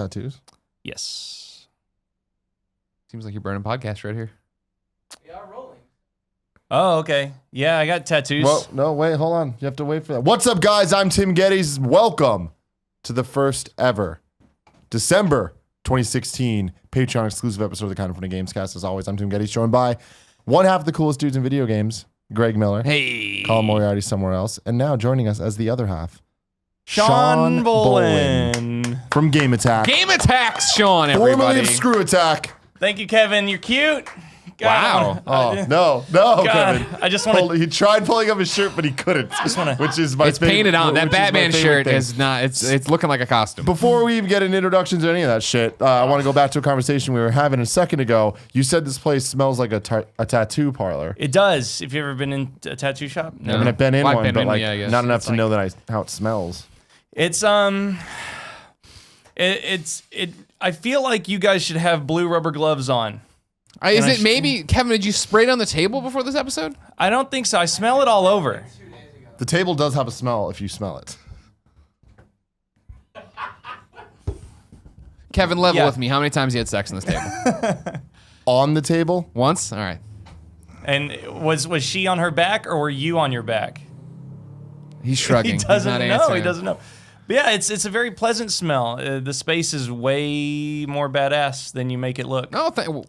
tattoos? Yes. Seems like you're burning podcast right here. We are rolling. Oh, okay. Yeah, I got tattoos. Well, no, wait, hold on. You have to wait for that. What's up, guys? I'm Tim Gettys. Welcome to the first ever December 2016 Patreon exclusive episode of the Confronting Gamescast. As always, I'm Tim Gettys, joined by one half of the coolest dudes in video games, Greg Miller. Hey. Colin Moriarty somewhere else. And now joining us as the other half, Shaun Bolen. from Game Attack. Game Attacks, Shaun, everybody. Formerly of Screw Attack. Thank you, Kevin. You're cute. Wow. Oh, no, Kevin. I just want to. He tried pulling up his shirt, but he couldn't. Which is my It's favorite, painted on. That which is my Batman favorite shirt thing. is not, it's looking like a costume. Before we even get into introductions or any of that shit, I want to go back to a conversation we were having a second ago. You said this place smells like a tattoo parlor. It does. Have you ever been in a tattoo shop? I mean, I've been in Well, I've one, been but in like one, yeah, I guess. not enough It's to like- know how it smells. It's I feel like you guys should have blue rubber gloves on. Is I it maybe, Kevin, did you spray it on the table before this episode? I don't think so. I smell it all over. The table does have a smell if you smell it. Kevin, level Yeah. with me. How many times you had sex on this table? On the table? Once? All right. And was she on her back or were you on your back? He's shrugging. He He's doesn't not know. answering. He doesn't know. But yeah, it's a very pleasant smell. The space is way more badass than you make it look. No, Well,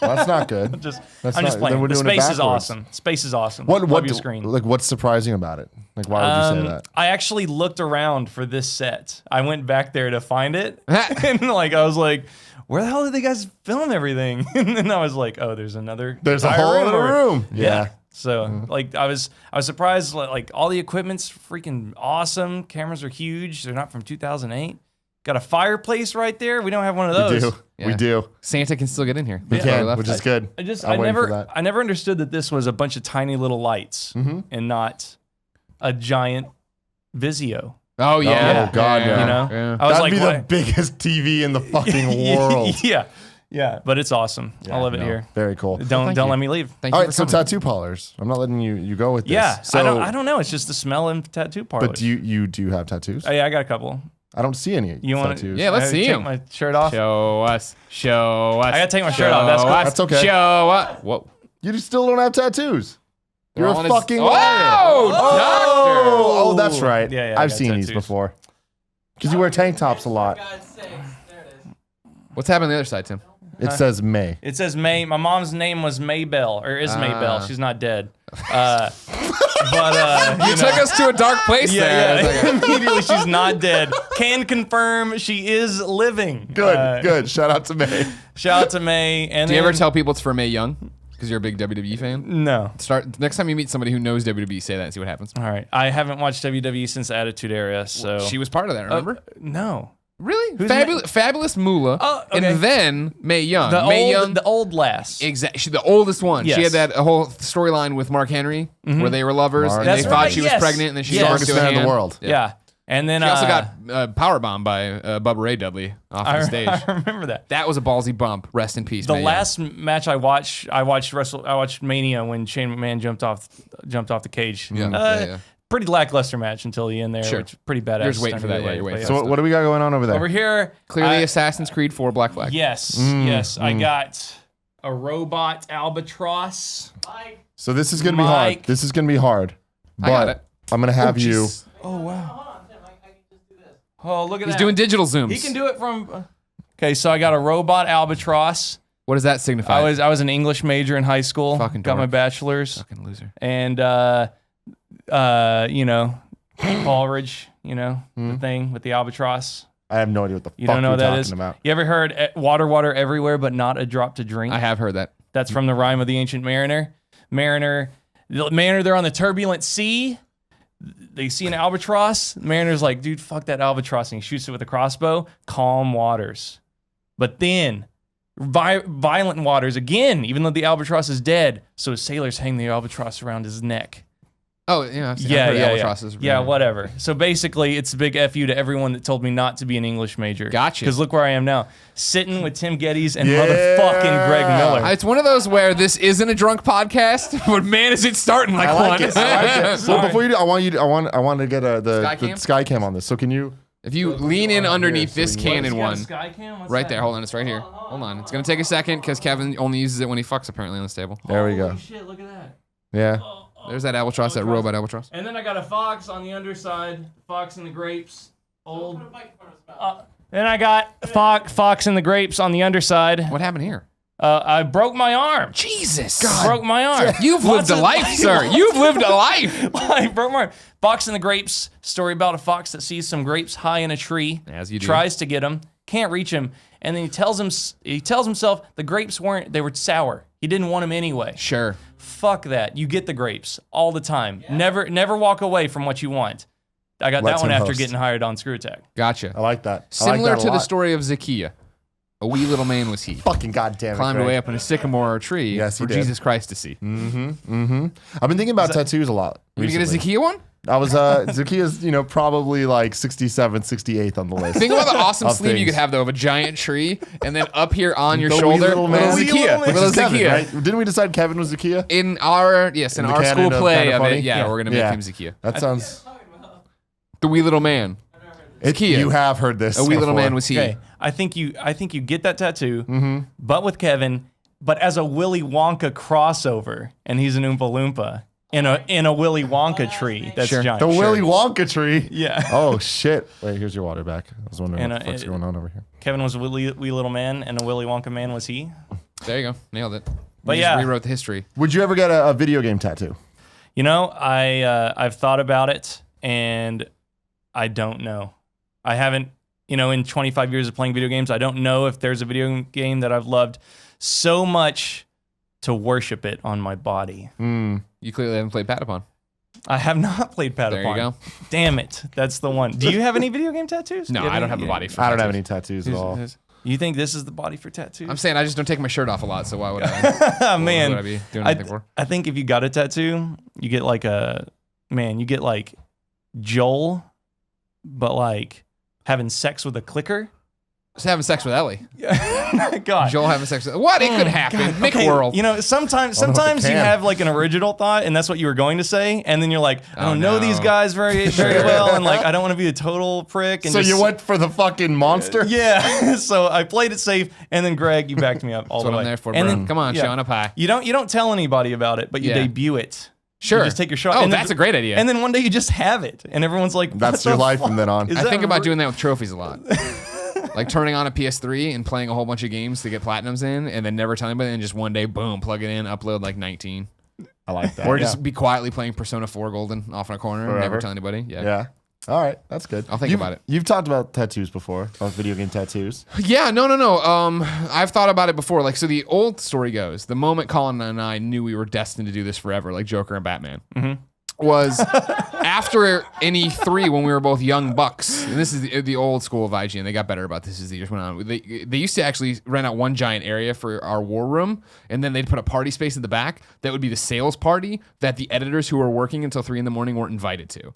that's not good. I'm just That's playing. then we're The doing it space is backwards. awesome. Space is awesome. What Love your screen. like what's surprising about it? Like why would you say that? I actually looked around for this set. I went back there to find it, and like I was like, "Where the hell did they guys film everything?" And then I was like, "Oh, there's another. There's a entire whole other over- room. Yeah. So like I was surprised. Like all the equipment's freaking awesome. Cameras are huge. They're not from 2008. Got a fireplace right there. We don't have one of We those. do. Yeah. We do. Santa can still get in here. We Before can, left. which is good. I I'm waiting for that. never understood that this was a bunch of tiny little lights and not a giant Vizio. Oh, yeah. Oh, God, yeah. You know, Yeah. I was That'd like, be why? the biggest TV in the fucking world. yeah, but it's awesome. I love it No, here. Very cool. Don't you. let me leave. Thank All you right, for so coming. tattoo parlors. I'm not letting you go with this. Yeah, So, I don't know. It's just the smell of tattoo parlors. But do you have tattoos? Oh, yeah, I got a couple. I don't see any You want tattoos. Yeah, let's see take 'em. my shirt off. Show us. Show us. I gotta take my shirt off. That's cool. That's okay. Show us. Whoa. You still don't have tattoos. You're They're a all on his- fucking Oh, liar. doctor. Oh, that's right. Yeah, I I've got seen these tattoos. before. Because you wear tank tops a lot. For God's sakes. There it is. What's happening on the other side, Tim? It says May. It says May. My mom's name was Maybell, or is Maybell. She's not dead. You took us to a dark place there. Yeah. Immediately, she's not dead. Can confirm she is living. Good, good. Shout out to May. Shout out to May. And Do you ever then- tell people it's for Mae Young? Because you're a big WWE fan? No. Next time you meet somebody who knows WWE, say that and see what happens. All right. I haven't watched WWE since the Attitude Era, so She was part of that, remember? no. Really? Who's Fabulous Moolah. Oh, okay. And then Mae Young. The Mae old, Young. the old lass. Exactly. She's the oldest one. Yes. She had that whole storyline with Mark Henry where they were lovers and That's they thought right, she was yes. pregnant and then she Yes. lost Strongest to a man in hand. the world. Yeah. And then She also got powerbombed by Bubba Ray Dudley off the stage. I remember that. That was a ballsy bump. Rest in peace, The Mae Young. last match I watched Mania when Shane McMahon jumped off the cage. Yeah. Pretty lackluster match until the end there. Sure. Which is pretty badass. You're just waiting for that, yeah, you're waiting for So what do we got going on over there? Over here, Clearly Assassin's Creed 4 Black Flag. yes, I got a robot albatross. So this is going to be hard. Mike. This is going to be hard. I got But it. I'm going to have you. Jeez. Oh wow! Hold on, Tim. I can just do this. Oh look at He's that. doing digital zooms. He can do it from. Okay, so I got a robot albatross. What does that signify? I was an English major in high school. Fucking got my dork. bachelor's. Fucking loser. And Coleridge, the thing with the albatross. I have no idea what the You fuck don't know you're what that talking is? about. You ever heard water everywhere, but not a drop to drink? I have heard that. That's from the rhyme of the ancient mariner. They're on the turbulent sea. They see an albatross. The mariner's like, dude, fuck that albatross. And he shoots it with a crossbow. Calm waters. But then, violent waters again, even though the albatross is dead. So sailors hang the albatross around his neck. Oh, yeah. I've heard Yeah. albatrosses. Yeah, whatever. So basically, it's a big F you to everyone that told me not to be an English major. Gotcha. Because look where I am now. Sitting with Tim Gettys and Yeah. motherfucking Greg Miller. It's one of those where this isn't a drunk podcast, but man, is it starting like I like one. it. I like it. Well, before you do, I want to get Sky the cam? sky cam on this. So can you If you lean in underneath so this you- Canon Got a one, Sky cam? What's right that? there. Hold on, it's right here. Hold on. It's going to take a second because Kevin only uses it when he fucks apparently on this table. There we go. Holy shit, look at that. Yeah. There's that albatross, that robot albatross. And then I got a fox on the underside, fox and the grapes, old. Put a mic in front of his mouth. Then I got fox and the grapes on the underside. What happened here? I broke my arm. Jesus. Broke my arm. You've lived a life, sir. You've lived a life. I broke my arm. Fox and the grapes. Story about a fox that sees some grapes high in a tree. As you do. Tries to get them, can't reach them, and then he tells himself the grapes were sour. He didn't want them anyway. Sure. Fuck that. You get the grapes all the time. Never walk away from what you want. I got Let's that one him after host. getting hired on Screw Attack. Gotcha. I like that. I like Similar that a to the lot. story of Zacchaeus. A wee little man was he. Fucking goddamn it. Climbed Greg. away up in a sycamore tree Yes, he for did. Jesus Christ to see. I've been thinking about tattoos a lot. You gonna get a recently. Zacchaeus one? I was Zacchaeus, probably like 67th, 68th on the list. Think about the awesome Of sleeve you things. could have though of a giant tree, and then up here on your The wee shoulder, little man. Wee Zacchaeus. little man. Little Which is Kevin, Zacchaeus. right? Didn't we decide Kevin was Zacchaeus? In our In the school canon of play Kinda of Funny? it, yeah, we're gonna make Yeah. him Zacchaeus. That sounds. The wee little man. Zacchaeus. You have heard this. A wee little before. man was he. Okay, I think you get that tattoo, but with Kevin, but as a Willy Wonka crossover, and he's an Oompa Loompa in a Willy Wonka tree that's Sure. giant. The Willy Wonka tree. Yeah. Oh shit! Wait, here's your water back. I was wondering And, what the fuck's going on over here. Kevin was a wee little man, and a Willy Wonka man was he. There you go. Nailed it. But You just yeah. rewrote the history. Would you ever get a video game tattoo? I've thought about it, and I don't know. I haven't, in 25 years of playing video games, I don't know if there's a video game that I've loved so much to worship it on my body. You clearly haven't played Patapon. I have not played Patapon. There you go. Damn it. That's the one. Do you have any video game tattoos? No, Do you I don't have a body for I don't have tattoos. any tattoos at all. You think this is the body for tattoos? I'm saying I just don't take my shirt off a lot, so why would I? Oh, man. What would I be doing anything for? I think if you got a tattoo, you get like Joel, but like having sex with a clicker. Just having sex with Ellie. God. Joel having sex with what? It could happen. God, Mick okay, World. Sometimes know if it you can. have like an original thought, and that's what you were going to say, and then you're like, I Oh, don't know no. these guys very well, and like I don't want to be a total prick. And So just, you went for the fucking monster? yeah. So I played it safe, and then Greg, you backed me up all That's the what way. I'm there for, and bro. then, Come on, yeah. Sean, up high. You don't tell anybody about it, but you Yeah. debut it. Sure. You just take your shot. Oh, and then- that's a great idea. And then one day you just have it, and everyone's like, That's what your the life fuck? from then on. Is I that think about re- doing that with trophies a lot. Like turning on a PS3 and playing a whole bunch of games to get platinums in, and then never telling anybody, and just one day, boom, plug it in, upload like 19. I like that. Or just be quietly playing Persona 4 Golden off in a corner and Forever. never tell anybody. Yeah. Yeah. All right, that's good. I'll think about it. You've talked about tattoos before, about video game tattoos. Yeah, no. I've thought about it before. Like, so the old story goes, the moment Colin and I knew we were destined to do this forever, like Joker and Batman, was after an E3 when we were both young bucks. And this is the old school of IGN. They got better about this as the years went on. They used to actually rent out one giant area for our war room, and then they'd put a party space in the back that would be the sales party that the editors who were working until 3 a.m. weren't invited to.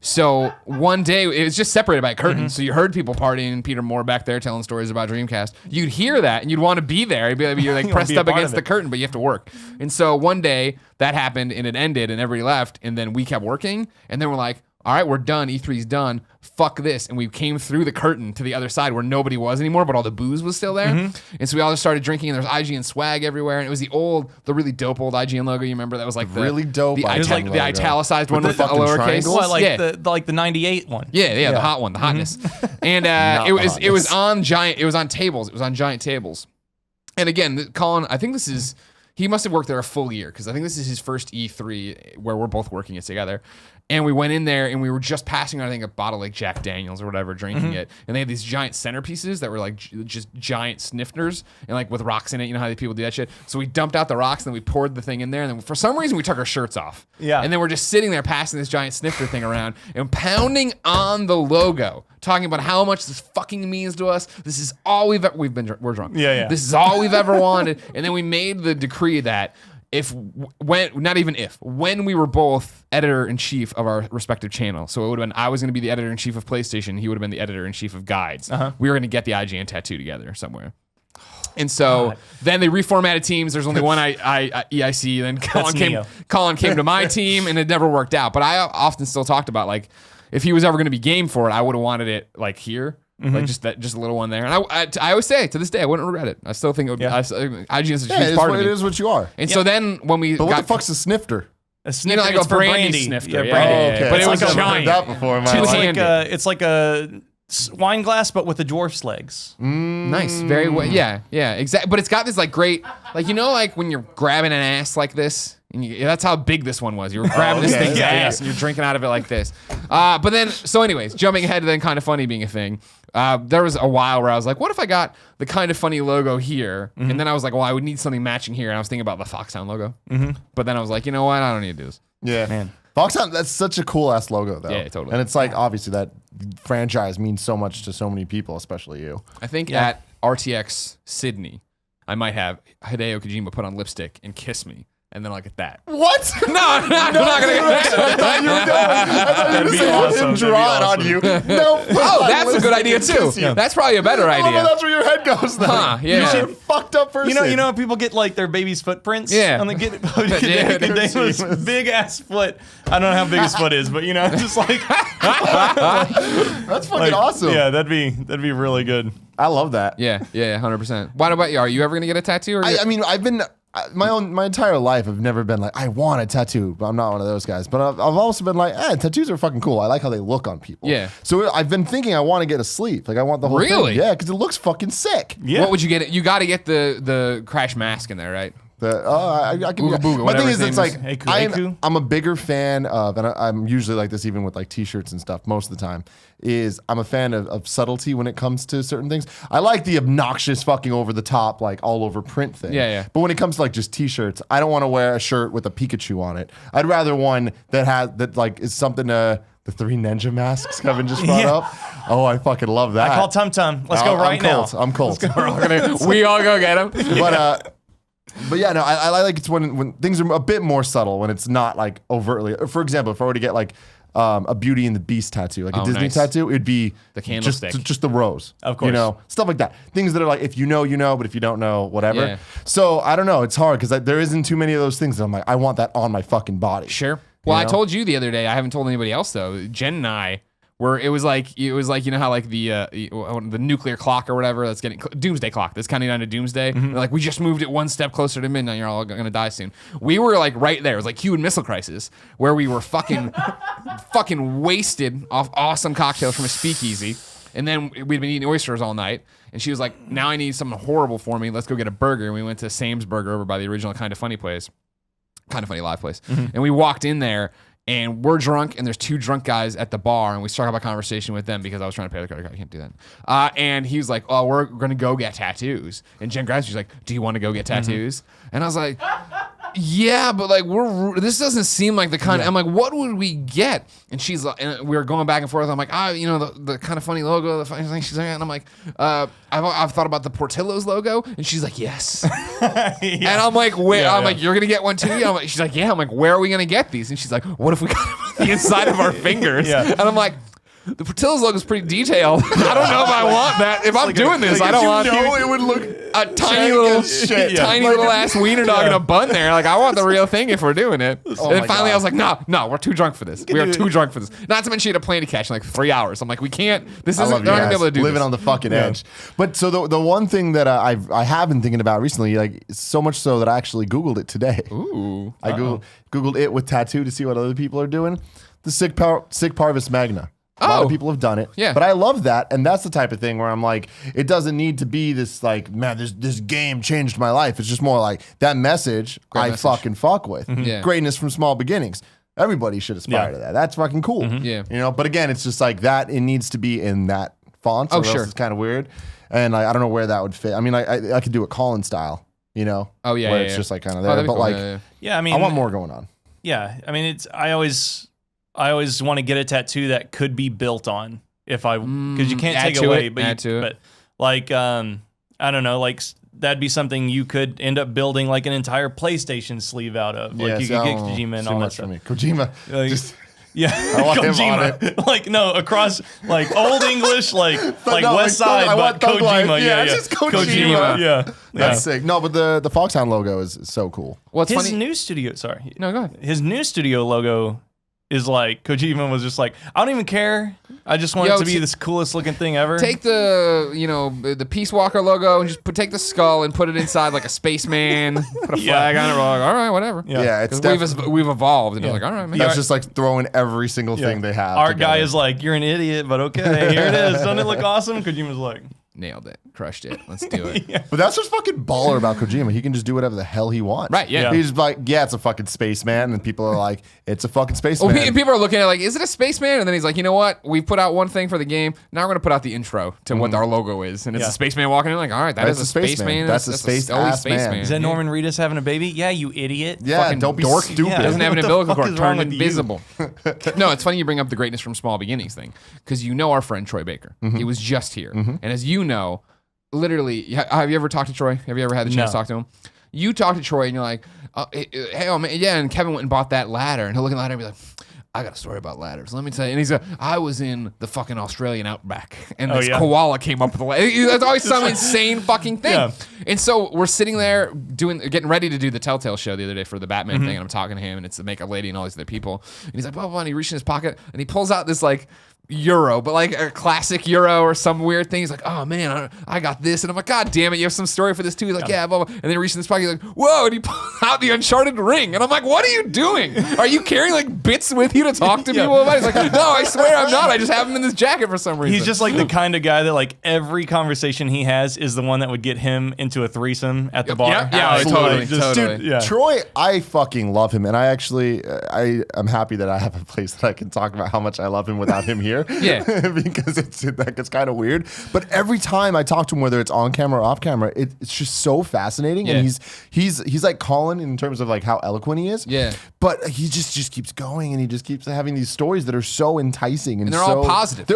So one day, it was just separated by a curtain. So you heard people partying and Peter Moore back there telling stories about Dreamcast. You'd hear that and you'd want to be there. You're like wanna pressed be a up part against of the it. curtain, but you have to work. And so one day that happened and it ended and everybody left. And then we kept working. And then we're like, all right, we're done. E3's done. Fuck this. And we came through the curtain to the other side where nobody was anymore, but all the booze was still there. And so we all just started drinking, and there's IGN swag everywhere. And it was the really dope old IGN logo. You remember that was like the Really dope The, IGN it was like the logo. italicized one With with the the fucking lowercase. triangles? What, like yeah. the 98 one? Yeah, the hot one, the hotness. And Not it the was hotness. on tables. It was on giant tables. And again, Colin, I think he must have worked there a full year because I think this is his first E3 where we're both working it together. And we went in there and we were just passing, I think, a bottle like Jack Daniels or whatever, drinking it. And they had these giant centerpieces that were like just giant snifters and like with rocks in it. You know how people do that shit? So we dumped out the rocks and then we poured the thing in there. And then for some reason, we took our shirts off. Yeah. And then we're just sitting there passing this giant snifter thing around and pounding on the logo, talking about how much this fucking means to us. This is all we're drunk. Yeah. This is all we've ever wanted. And then we made the decree that when we were both editor-in-chief of our respective channel. So it would have been, I was going to be the editor-in-chief of PlayStation. He would have been the editor-in-chief of Guides. We were going to get the IGN tattoo together somewhere. And so then they reformatted teams. There's only one EIC. Then Colin came to my team, and it never worked out. But I often still talked about, like, if he was ever going to be game for it, I would have wanted it like here. Like just a little one there, and I always say to this day I wouldn't regret it. I still think it would be. IGN is a huge part of it me. is what you are. And so then when we But what got the fuck's a snifter? A snifter, like it's a for brandy snifter. Yeah, Yeah, brandy. yeah, yeah. But it was I've never heard giant. that before in my Two life. hand- It's like a wine glass, but with the dwarf's legs. Nice, very well. Yeah, exactly. But it's got this like great, like like when you're grabbing an ass like this, and that's how big this one was. You were grabbing this thing's ass and you're drinking out of it like this. But then, so anyways, jumping ahead to then Kind of Funny being a thing. There was a while where I was like, what if I got the Kind of Funny logo here, and then I was like, well, I would need something matching here, and I was thinking about the Foxhound logo. But then I was like, you know what? I don't need to do this. Yeah, Man. Foxhound, that's such a cool ass logo, though. Yeah, totally. And it's like obviously that franchise means so much to so many people, especially you. I think at RTX Sydney, I might have Hideo Kojima put on lipstick and kiss me. And then I'll get that. What? No, I'm not gonna get that. I thought you were That'd be going to awesome. draw it on you. No. Oh, that's a good idea too. That's probably a better Oh, no, idea. that's where your head goes then. Huh, yeah. You should fucked up person. You know how people get like their baby's footprints? Yeah. On the Damon's big ass foot. I don't know how big his foot is, but just like That's fucking awesome. Yeah, that'd be really good. I love that. Yeah, 100%. What about you? Are you ever gonna get a tattoo? Or I mean, I've been my entire life. I've never been like I want a tattoo, but I'm not one of those guys. But I've also been like, tattoos are fucking cool. I like how they look on people. Yeah. So I've been thinking I want to get a sleeve. Like I want the whole Really? thing. Yeah, because it looks fucking sick. Yeah. What would you get? You got to get the Crash mask in there, right? I can. Ooga booga, My whatever thing his is, it's name like is. Heiku. I'm a bigger fan of, and I'm usually like this even with like t-shirts and stuff. Most of the time, is I'm a fan of subtlety when it comes to certain things. I like the obnoxious fucking over the top like all over print thing. Yeah. But when it comes to like just t-shirts, I don't want to wear a shirt with a Pikachu on it. I'd rather one that like is something the three ninja masks Kevin just brought up. Oh, I fucking love that. I call Tum Tum. Let's go right now. I'm cold. We all go get him. But yeah, no, I like it's when things are a bit more subtle, when it's not like overtly. For example, if I were to get like a Beauty and the Beast tattoo, like a Disney tattoo, it'd be the candlestick, just the rose, of course, stuff like that. Things that are like if you know, but if you don't know, whatever. Yeah. So I don't know, it's hard because there isn't too many of those things that I'm like, I want that on my fucking body. Sure. Well, You I know? told you the other day. I haven't told anybody else though. Jen and I were. It was like you know how like the nuclear clock or whatever that's getting doomsday clock that's counting down to doomsday. They're like, we just moved it one step closer to midnight. You're all gonna die soon. We were like right there. It was like Cuban Missile Crisis, where we were fucking wasted off awesome cocktails from a speakeasy. And then we'd been eating oysters all night. And she was like, now I need something horrible for me. Let's go get a burger. And we went to Sam's Burger over by the original Kind of Funny place. Kind of Funny live place. And we walked in there and we're drunk and there's two drunk guys at the bar and we struck up a conversation with them because I was trying to pay the credit card. I can't do that. And he was like, oh, we're going to go get tattoos. And Jen grabs me. She's like, do you want to go get tattoos? And I was like, yeah, but like this doesn't seem like the kind of, I'm like, what would we get? And she's like, and we were going back and forth. I'm like, the Kind of Funny logo, the funny thing. She's like, and I'm like, I've thought about the Portillo's logo. And she's like, yes. And I'm like, where? I'm like, you're gonna get one too? I'm like, she's like, yeah. I'm like, where are we gonna get these? And she's like, what if we got them on the inside of our fingers? And I'm like, the Portillo's logo is pretty detailed. I don't know if I want that. If I'm doing this, I don't want. It would look a tiny little shit. tiny little ass wiener dog in a bun there. Like, I want the real thing if we're doing it. And then finally I was like, no, we're too drunk for this. We are too drunk for this. Not to mention she had a plane to catch in like 3 hours. I'm like, we can't. This isn't. They're not gonna be able to do living this. on the fucking edge. But so the one thing that I have been thinking about recently, like so much so that I actually Googled it today. Ooh. I Googled it with tattoo to see what other people are doing. The Sick Parvis Magna. A lot of people have done it. Yeah. But I love that. And that's the type of thing where I'm like, it doesn't need to be this like, man, this game changed my life. It's just more like that message fucking fuck with. Yeah. Greatness from small beginnings. Everybody should aspire to that. That's fucking cool. Yeah. But again, it's just like that. It needs to be in that font. Oh, or sure. else it's kind of weird. And I don't know where that would fit. I mean, I could do it Colin style, Oh, yeah. where yeah, it's yeah. just like kind of Oh, there. that'd be But cool. like, Yeah, I mean, I want more going on. Yeah, I mean, I always want to get a tattoo that could be built on because you can't add take to away, it, but add to it. but like I don't know, like that'd be something you could end up building like an entire PlayStation sleeve out of. Like you could get Kojima and all that stuff. Kojima. Like, Just yeah, I want him on Kojima. Like no, across like old English, like no, West like, Side, I but want Thug Life. Kojima. Yeah, Yeah, it's just Kojima. Yeah, That's sick. No, but the Foxhound logo is so cool. What's His funny? new studio. Sorry, No, go ahead. his new studio logo is like Kojima was just like, I don't even care. I just want it to be this coolest looking thing ever. Take the Peace Walker logo and just take the skull and put it inside like a spaceman. Put a flag on it. We're like, all right, whatever. Yeah, it's we've evolved, and it's like, all right, man. That's just like throwing every single thing they have. Art guy together. is like, you're an idiot, but okay, here it is. Doesn't it look awesome? Kojima's like, Nailed it, crushed it. Let's do it. But that's what's fucking baller about Kojima. He can just do whatever the hell he wants. Right, yeah. He's like, yeah, it's a fucking spaceman, and people are like, it's a fucking spaceman. Well, people are looking at it like, is it a spaceman? And then he's like, you know what? We put out one thing for the game. Now we're gonna put out the intro to what our logo is, and it's a spaceman walking in. Like, all right, that's a spaceman. That's a space-ass man. is that Norman Reedus having a baby? Yeah, you idiot. Yeah, fucking don't be dork. stupid. Yeah. Doesn't have an What the umbilical fuck cord, is wrong turned with you? invisible. No, it's funny you bring up the greatness from small beginnings thing, because you know our friend Troy Baker. He was just here, and as you know, literally, have you ever talked to Troy? Have you ever had the chance to talk to him? You talk to Troy and you're like, hey, oh man, yeah, and Kevin went and bought that ladder, and he'll look at the ladder and be like, I got a story about ladders. Let me tell you. And he's like, I was in the fucking Australian outback, and this koala came up with a ladder. That's always some insane fucking thing. Yeah. And so we're sitting there getting ready to do the Telltale show the other day for the Batman thing, and I'm talking to him, and it's the makeup lady and all these other people, and he's like, blah, blah, blah, and he reaches in his pocket, and he pulls out this like euro, but like a classic euro or some weird thing. He's like, oh man, I got this. And I'm like, God damn it, you have some story for this too. He's like, yeah, blah, blah. And then he reaches in his pocket, he's like, whoa, and he pulls out the Uncharted ring. And I'm like, what are you doing? Are you carrying like bits with you to talk to people about? He's like, no, I swear I'm not. I just have him in this jacket for some reason. He's just like the kind of guy that like every conversation he has is the one that would get him into a threesome at the bar. Yeah, totally. Dude, Yeah. Troy, I fucking love him, and I actually, I'm happy that I have a place that I can talk about how much I love him without him here. Yeah. Because it's kind of weird. But every time I talk to him, whether it's on camera or off camera, it's just so fascinating. Yeah. And he's like Colin in terms of like how eloquent he is. Yeah. But he just keeps going, and he just keeps having these stories that are so enticing and they're so all positive.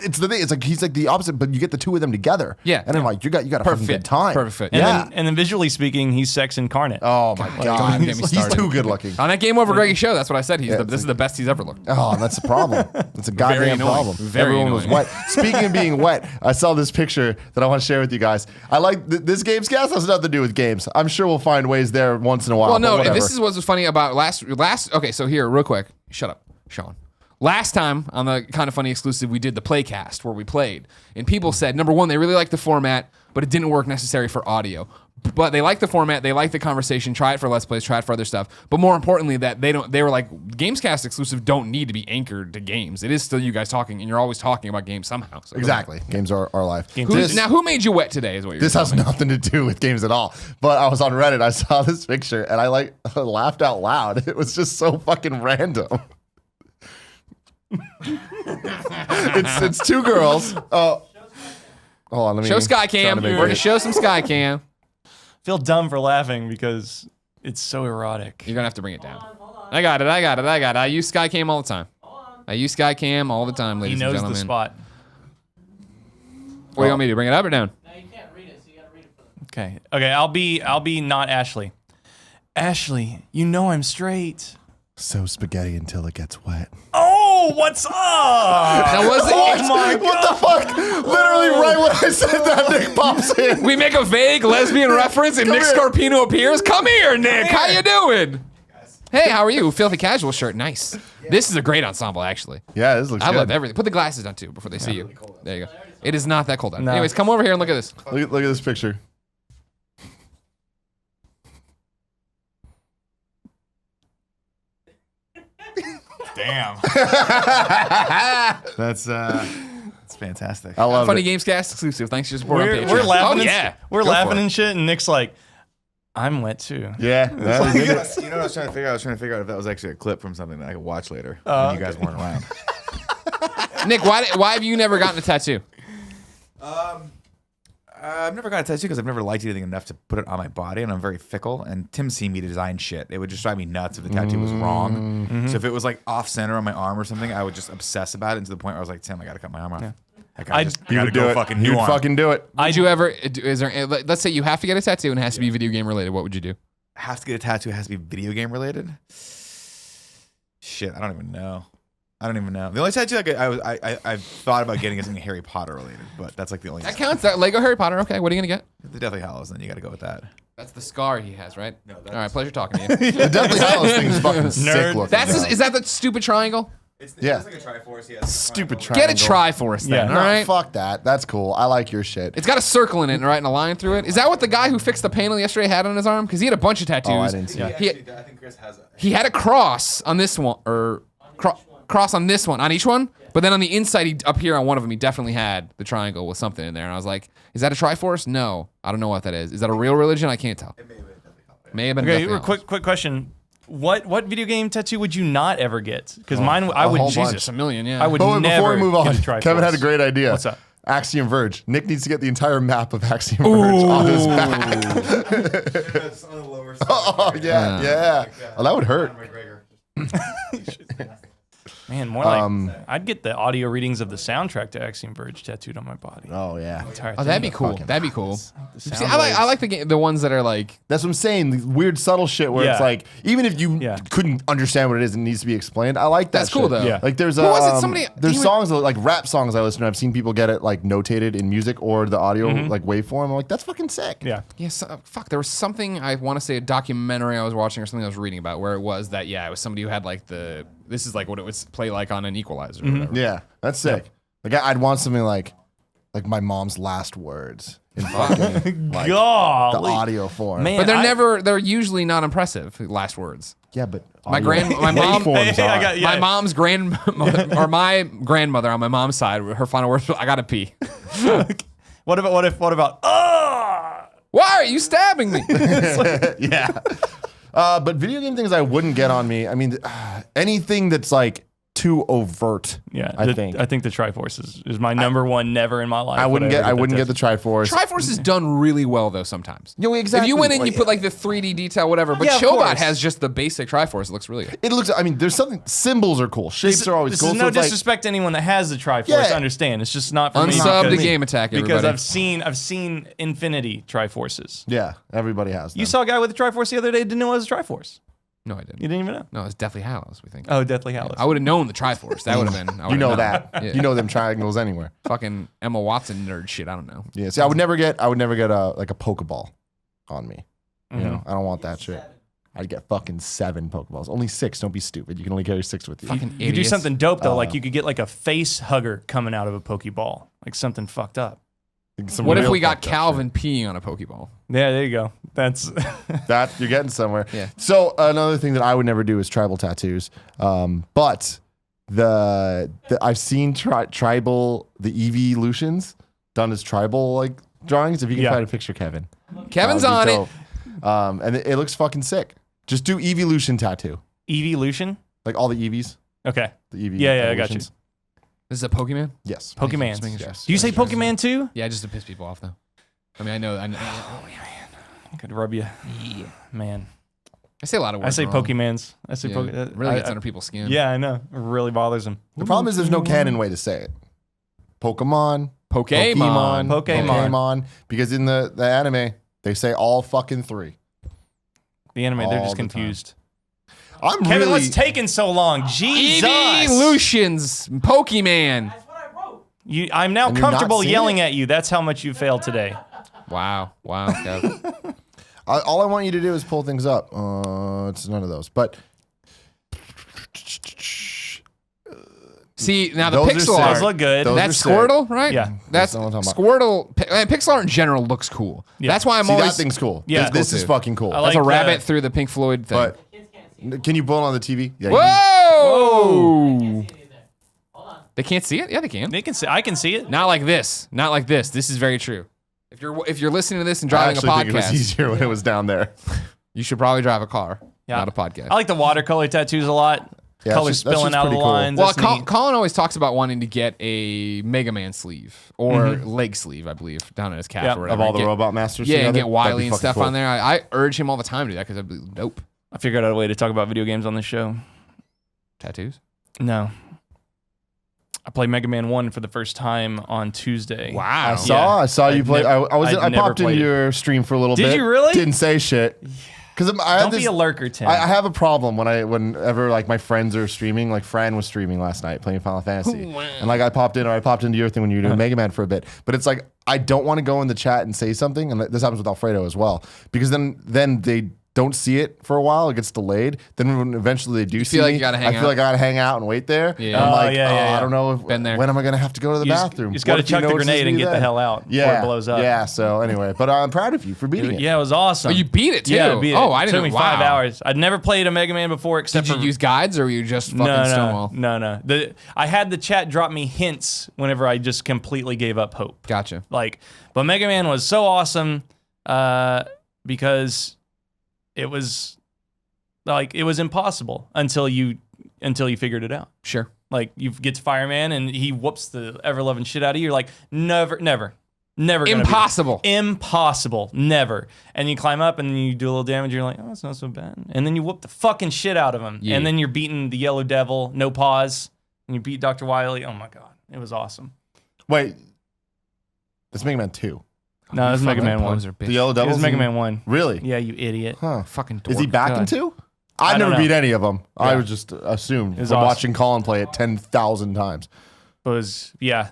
It's the thing. It's like he's like the opposite, but you get the two of them together. Yeah. And I'm like, you got a fucking good time. Perfect. And then visually speaking, he's sex incarnate. Oh my god, don't get me he's started. too good looking. On that Game Over Greggy show, that's what I said. This is the best he's ever looked. Oh, that's a problem. That's a goddamn annoying. problem. Very Everyone was annoying. wet. Speaking of being wet, I saw this picture that I want to share with you guys. I like this Gamescast has nothing to do with games. I'm sure we'll find ways there once in a while. Well, no, but this is what's funny about last. Okay, so here, real quick, shut up, Sean. Last time on the Kind of Funny exclusive, we did the playcast where we played, and people said, number one, they really liked the format, but it didn't work necessary for audio. But they like the format, they like the conversation. Try it for Let's Plays, try it for other stuff. But more importantly, that they were like, Gamescast exclusive don't need to be anchored to games. It is still you guys talking, and you're always talking about games somehow. So exactly. Games are our life. Who made you wet today? Is what you're. This has nothing to do with games at all. But I was on Reddit, I saw this picture, and I laughed out loud. It was just so fucking random. it's two girls. Oh, hold on. Let me Show Skycam. We're gonna show some Skycam. Feel dumb for laughing because it's so erotic. You're gonna have to bring it down. I got it. I use Skycam all the time. I use Skycam all the time, He ladies and knows gentlemen. the spot. What do you want me to do? Bring it up or down? No, you can't read it, so you gotta read it for them. Okay. I'll be not Ashley. Ashley, you know I'm straight. so spaghetti until it gets wet. Oh, what's up? That was Oh my god. What the fuck? Literally right when I said that, Nick pops in. We make a vague lesbian reference and Nick here. Scarpino appears. Come here, Nick. How you doing? Hey, how are you? Filthy casual shirt. Nice. This is a great ensemble, actually. Yeah, this looks I good. love everything. Put the glasses on, too, before they see you. There you go. It is not that cold out. No. Anyways, come over here and look at this. Look at this picture. Damn. That's fantastic. I love Funny it. Gamescast exclusive. Thanks for your support on We're Patreon. laughing. Oh, and, yeah. We're Go for laughing it. and shit, and Nick's like, I'm wet too. Yeah. You know what I was trying to figure out? I was trying to figure out if that was actually a clip from something that I could watch later when you guys weren't around. Nick, why have you never gotten a tattoo? I've never got a tattoo because I've never liked anything enough to put it on my body, and I'm very fickle. And Tim's seen me design shit. It would just drive me nuts if the tattoo was wrong. So if it was like off center on my arm or something, I would just obsess about it to the point where I was like, Tim, I gotta cut my arm off. I gotta go fucking new You'd arm. fucking do it. Would you ever? Is there? Let's say you have to get a tattoo and it has to be video game related. What would you do? Have to get a tattoo. It has to be video game related. Shit, I don't even know. The only tattoo I've thought about getting is something Harry Potter related, but that's like the only. That counts. That Lego Harry Potter. Okay, what are you gonna get? The Deathly Hallows. Then you got to go with that. That's the scar he has, right? No, All right, pleasure talking to you. The Deathly Hallows thing is fucking sick Nerd. looking. Is that the stupid triangle? It's Yeah. like a Triforce. Yeah, it's Stupid Get a triangle. Triforce then, Yeah. all No, right? fuck that. That's cool. I like your shit. It's got a circle in it and writing a line through it. Is that what the guy who fixed the panel yesterday had on his arm? Because he had a bunch of tattoos. Oh, I didn't see that. He, I think Chris has it. he had a cross on this one, or cross on this one, on each one. But then on the inside, up here on one of them, he definitely had the triangle with something in there. And I was like, is that a Triforce? No, I don't know what that is. Is that a real religion? I can't tell. It may have been Deathly Hallows. May have been. Okay, Deathly Hallows. quick question. What video game tattoo would you not ever get? Because mine, I would. whole Jesus, bunch. A million, yeah. I would But never. before we move on, get a Triforce. Kevin had a great idea. What's up? Axiom Verge. Nick needs to get the entire map of Axiom Verge on his back. That's on the lower side. Oh, yeah. Oh, that would hurt. McGregor. Man, more like I'd get the audio readings of the soundtrack to Axiom Verge tattooed on my body. Oh, yeah. Oh, that'd be cool. Fucking That'd be cool. The See, sound I like waves. the ones that are like. That's what I'm saying. The weird, subtle shit where it's Yeah. like, even if you Yeah. couldn't understand what it is and needs to be explained, I like that. That's cool, shit. though. Yeah. Like there's Who was it? Somebody- there's he would- songs like rap songs I listen to. I've seen people get it like notated in music or the audio like waveform. I'm like, that's fucking sick. Yeah. Yeah, fuck. There was something I want to say a documentary I was watching or something I was reading about where it was that it was somebody who had like this is like what it would play like on an equalizer or whatever. Yeah, that's sick. Like I'd want something like my mom's last words in fucking like the Golly. audio form. Man, But they're usually not impressive last words. Yeah, but My audio mom, waveforms I are. got- yeah. my mom's grandmother or my grandmother on my mom's side, her final words, I gotta pee. What about? Why are you stabbing me? Yeah. But video game things I wouldn't get on me. I mean, anything that's like too overt. Yeah, I think. I think the Triforce is my number one. Never in my life. I wouldn't would get. ever I wouldn't get the tattoo. Triforce. Triforce is done really well though sometimes. Yo, exactly. If you went in, you Like, put like the 3D detail, whatever. But Yeah, of Showbot course. has just the basic Triforce. It looks really good. It looks. I mean, there's something. Symbols are cool. Shapes are always This cool. is so no it's like- disrespect to anyone that has the Triforce. Yeah. Understand? It's just not for me. Unsub the because- game attack, because everybody. I've seen Infinity Triforces. yeah, everybody has. Them. You saw a guy with a Triforce the other day. Didn't know it was a Triforce. No, I didn't. You didn't even know. No, it's Deathly Hallows, we think. Oh, Deathly Hallows. I would have known the Triforce. That would have been. I You would've know known. that. Yeah. You know them triangles anywhere. Fucking Emma Watson nerd shit. I don't know. Yeah. See, I would never get a like a Pokeball on me. You know, I don't want that shit. I'd get fucking 7 Pokeballs. Only 6. Don't be stupid. You can only carry 6 with you. Fucking You could do idiots. something dope though, like you could get like a face hugger coming out of a Pokeball, like something fucked up. Some What if real we got fucked up Calvin peeing on a Pokeball? Yeah, there you go. That's shit. That you're getting somewhere. Yeah. So another thing that I would never do is tribal tattoos. But the I've seen tribal evolutions done as tribal like drawings. If you can Yeah. find a picture, Kevin. Kevin's That would on be it. dope. And it looks fucking sick. Just do evolution tattoo, evolution. like all the EVs. Okay. The EV. Yeah, I got you. evolutions. This is a Pokemon? Yes. Pokemans. making sure. Yes. Do you say Pokemon too? Yeah, just to piss people off, though. I mean, I know. Could rub you. Man. I say a lot of I words. say wrong. Pokemans. I say Yeah, Pokemon. really gets under people's skin. Yeah, I know. It really bothers them. The problem is there's no canon way to say it. Pokemon. Pokemon. Pokemon. Because in the anime, they say all fucking 3. The anime, they're All just the time. confused. I'm Kevin, really. what's taking so long? Jesus. Evolutions. Pokemon. That's what I wrote. I'm now And you're not comfortable seeing yelling it? at you. That's how much you failed today. Wow. Wow. Kev. All I want you to do is pull things up. It's none of those. But See, now the Those are pixel sick. Those art. look good. Those- That's are sick. Squirtle, right? Yeah. That's That's what I'm talking Squirtle. Pixel art in general looks cool. Yeah. That's why I'm see, always. that thing's cool. Yeah. This Cool is too. fucking cool. I That's like a the- rabbit through the Pink Floyd thing. But Kids can't see it. can you pull it on the TV? Yeah. Whoa! Can't see anything there. Hold on. They can't see it? Yeah, they can. They can see. I can see it. Not like this. Not like this. This is very true. If you're listening to this and I driving a actually think it was podcast, easier when it was down there. you should probably drive a car, Yeah. not a podcast. I like the watercolor tattoos a lot. Yeah, Color that's spilling just out of the pretty cool. lines. well, That's neat. Colin always talks about wanting to get a Mega Man sleeve or leg sleeve, I believe, down at his calf Yep. or Of whatever. all the Get- Robot Masters. Yeah, and together. get That'd Wily be and fucking stuff cool. on there. I urge him all the time to do that because that'd be dope. I figured out a way to talk about video games on this show. Tattoos? No. I played Mega Man 1 for the first time on Tuesday. Wow. I saw you I'd play. never- I I'd never popped into played it. your stream for a little Did bit. you really? Didn't say shit. Because I had Don't this. be a lurker, Tim. I have a problem whenever like my friends are streaming. Like Fran was streaming last night playing Final Fantasy, and like I popped into your thing when you were doing Mega Man for a bit. But it's like I don't want to go in the chat and say something, and this happens with Alfredo as well, because then they don't see it for a while. It gets delayed. Then when eventually they do see feel like me, you gotta hang I feel out? like I gotta hang out and wait there. Yeah. I'm Oh, like, yeah. I don't know Been there. when am I gonna have to go to the bathroom. You just got to What if you chuck the notices grenade and me get the then? hell out Yeah, before it blows up. Yeah. So anyway, but I'm proud of you for beating it. Yeah, it was awesome. Oh, you beat it too. Yeah, I beat it. Oh, I It didn't. took me wow. 5 hours. I'd never played a Mega Man before, except Did you for use guides or were you just fucking Stonewall? No. I had the chat drop me hints whenever I just completely gave up hope. Gotcha. But Mega Man was so awesome because it was impossible until you figured it out. Sure. Like you get to Fireman and he whoops the ever loving shit out of you. You're like, never gonna Impossible. Impossible. Never. And you climb up and then you do a little damage. You're like, oh, it's not so bad. And then you whoop the fucking shit out of him. Yeah. And then you're beating the Yellow Devil, no pause. And you beat Dr. Wily. Oh my God. It was awesome. Wait, that's Mega Man 2. No, it was Mega Man 1. Poser bitch. The Yellow It Devil. was Mega Man 1. Really? Yeah, you idiot. Huh. Fucking dork. Is he back in God. 2? I I don't never know. beat any of them. I Yeah. was just assumed was from awesome. watching Colin play it 10,000 times. Yeah.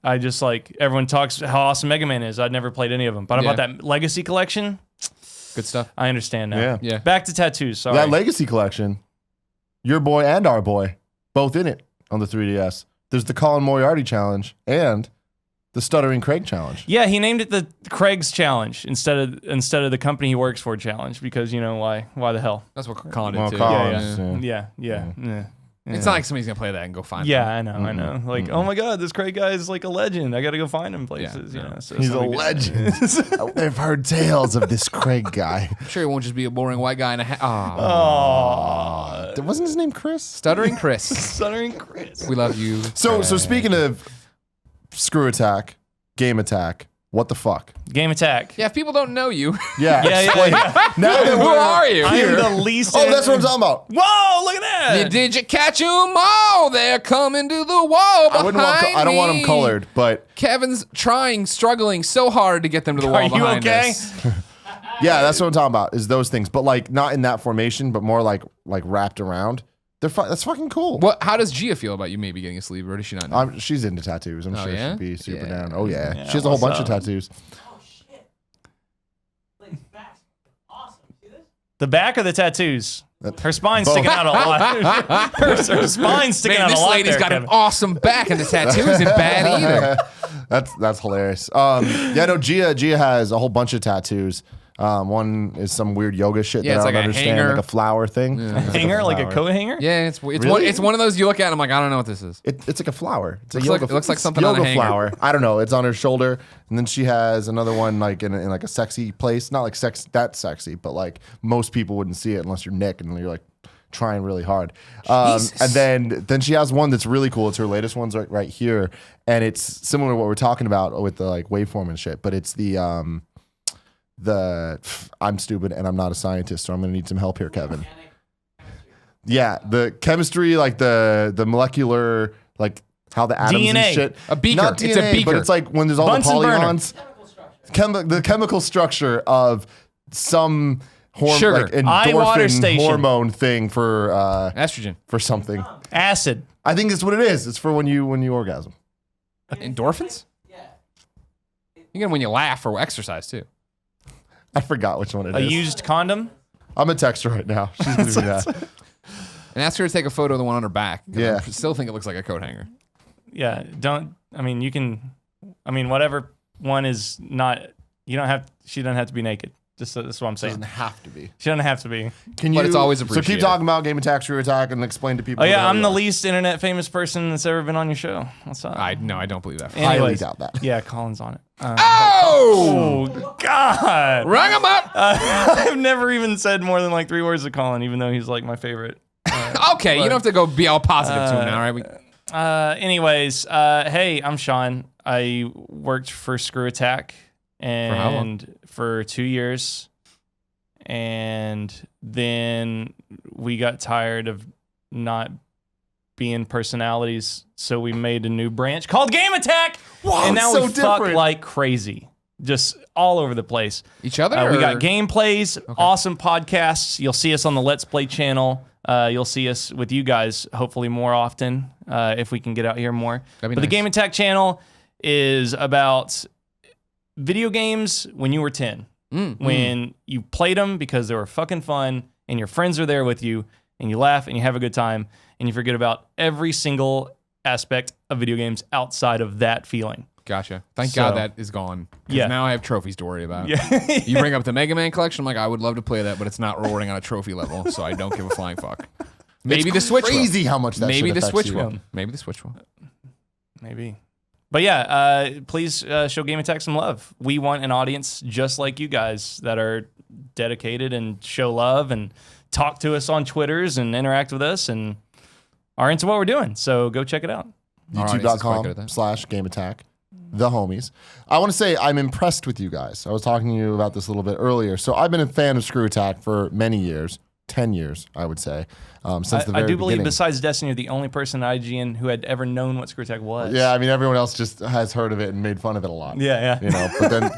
I just like, everyone talks how awesome Mega Man is. I'd never played any of them. But I bought that Legacy collection. Good stuff. I understand now. Yeah. Yeah. Back to tattoos. Sorry. That Legacy collection, your boy and our boy, both in it on the 3DS. There's the Colin Moriarty challenge and the Stuttering Craig challenge. Yeah, he named it the Craig's Challenge instead of the company he works for challenge because you know why? Why the hell? That's what Colin Well, did too. Colin- Yeah. It's not like somebody's gonna play that and go find Yeah, him. I know. Like, oh my God, this Craig guy is like a legend. I got to go find him places. Yeah, You know, so He's a somebody- legend. I've heard tales of this Craig guy. I'm sure he won't just be a boring white guy in a hat. Aw. Wasn't his name Chris? Stuttering Chris. Stuttering Chris. We love you. So speaking of Screw Attack, Game Attack, what the fuck? Game Attack. Yeah, if people don't know you, Yeah, Yeah, explain. Now that who we're are you? I am here- the least. Oh, that's what I'm talking about. Whoa! Look at that. Did you catch 'em all? They're coming to the wall behind I don't want them me. colored, but Kevin's struggling so hard to get them to the wall Are you behind okay? us. yeah, that's what I'm talking about. Is those things, but like not in that formation, but more like wrapped around. That's fucking cool. How does Gia feel about you maybe getting a sleeve, or does she not know? She's into tattoos. I'm Oh, sure yeah? she'd be super Yeah. down. Oh yeah, Yeah, she has a whole what's bunch of up? tattoos. Oh shit. Like back's awesome. See this? The back of the tattoos. Her spine's Both. sticking out a lot. her spine's sticking Man, out a this lot. lady's there, got Kevin. an awesome back, and the tattoo isn't bad either. That's hilarious. Yeah, no, Gia has a whole bunch of tattoos. One is some weird yoga shit Yeah, that it's I don't like a understand, hanger. like a flower thing. Hanger, like a flower. coat hanger. Yeah, it's Really? it's one of those you look at and I'm like, I don't know what this is. It's like a flower. It's a Looks yoga. like- it looks like it's something on a yoga hanger. flower. I don't know. It's on her shoulder, and then she has another one like in like a sexy place. Not like that sexy, but like most people wouldn't see it unless you're Nick and you're like trying really hard. Jesus. And then she has one that's really cool. It's her latest one's right here, and it's similar to what we're talking about with the like waveform and shit. But it's the I'm stupid and I'm not a scientist, so I'm gonna need some help here, Kevin. Yeah, the chemistry, like the molecular, like how the atoms DNA. and shit. A beaker. Not DNA, It's a beaker. but it's like when there's all Bunsen the burner. polygons. The chemical structure of some Sugar. like Eye water endorphin station. hormone thing for Estrogen. something. Acid. I think that's what it is. It's for when you orgasm. Endorphins? Yeah. You get them when you laugh or exercise too. I forgot which one it A is. used condom. I'm a texter right now. She's gonna do that. And ask her to take a photo of the one on her back. 'Cause Yeah. I still think it looks like a coat hanger. Yeah. You can. Whatever one is not. You don't have. She doesn't have to be naked. Just that's what I'm saying. Doesn't have to be. She doesn't have to be. Can you? But it's always So keep appreciated. talking about Game Attack, Screw Attack, and explain to people. Oh yeah, what I'm the hell you least internet famous person that's ever been on your show. What's up? I don't believe that. are. Highly Anyways. doubt that. Yeah, Colin's on it. Oh! Oh God! Rung him up! I've never even said more than like 3 words to Colin, even though he's like my favorite. Okay, you don't have to go be all positive to him now, all right? Anyways, hey, I'm Shaun. I worked for Screw Attack how long? and for 2 years, and then we got tired of not being personalities, so we made a new branch called Game Attack, Wow, and now so we fuck different. like crazy, just all over the place. Each other? We or- got gameplays, awesome podcasts. You'll see us on the Let's Play channel. You'll see us with you guys hopefully more often if we can get out here more. That'd be But the nice. Game Attack channel is about video games when you were 10, when you played them because they were fucking fun and your friends are there with you and you laugh and you have a good time and you forget about every single aspect of video games outside of that feeling. Gotcha. Thank So- God that is gone. 'Cause Yeah. now I have trophies to worry about. Yeah. You bring up the Mega Man collection, I'm like, I would love to play that, but it's not rewarding on a trophy level, so I don't give a flying fuck. Maybe the Switch will. Crazy how much that Maybe shit the affects Switch you. will. Maybe the Switch will. Maybe. But yeah, please show Game Attack some love. We want an audience just like you guys that are dedicated and show love and talk to us on Twitters and interact with us and are into what we're doing. So go check it out. Our audience is quite good at that. YouTube.com/GameAttack. The homies. I want to say I'm impressed with you guys. I was talking to you about this a little bit earlier. So I've been a fan of Screw Attack for many years, 10 years, I would say, since the very I do believe beginning. besides Destiny, you're the only person at IGN who had ever known what Screw Attack was. Yeah, I mean, everyone else just has heard of it and made fun of it a lot. Yeah. You know,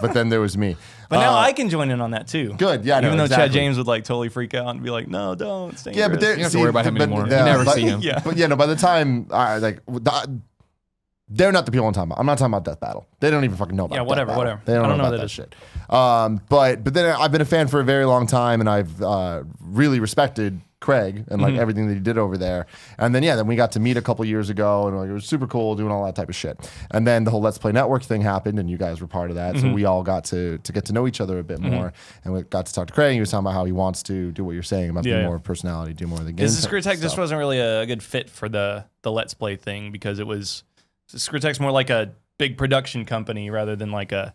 but then there was me. But now I can join in on that too. Good, yeah, no, Even though Chad exactly. James would like totally freak out and be like, "No, don't." It's Yeah, but dangerous." there, You don't have to worry about him anymore. You never see him. Yeah. But no, by the time they're not the people I'm talking about. I'm not talking about Death Battle. They don't even fucking know about. Yeah, Death whatever, Battle. whatever. They don't I don't know know about that that is- shit. But then I've been a fan for a very long time, and I've really respected Craig and like everything that he did over there. And then we got to meet a couple years ago, and like, it was super cool doing all that type of shit. And then the whole Let's Play Network thing happened, and you guys were part of that. So we all got to get to know each other a bit more, and we got to talk to Craig. He was talking about how he wants to do what you're saying about being more personality, do more of the game. Because Screw Attack just stuff. wasn't really a good fit for the Let's Play thing because it was Screw Attack's more like a big production company rather than like a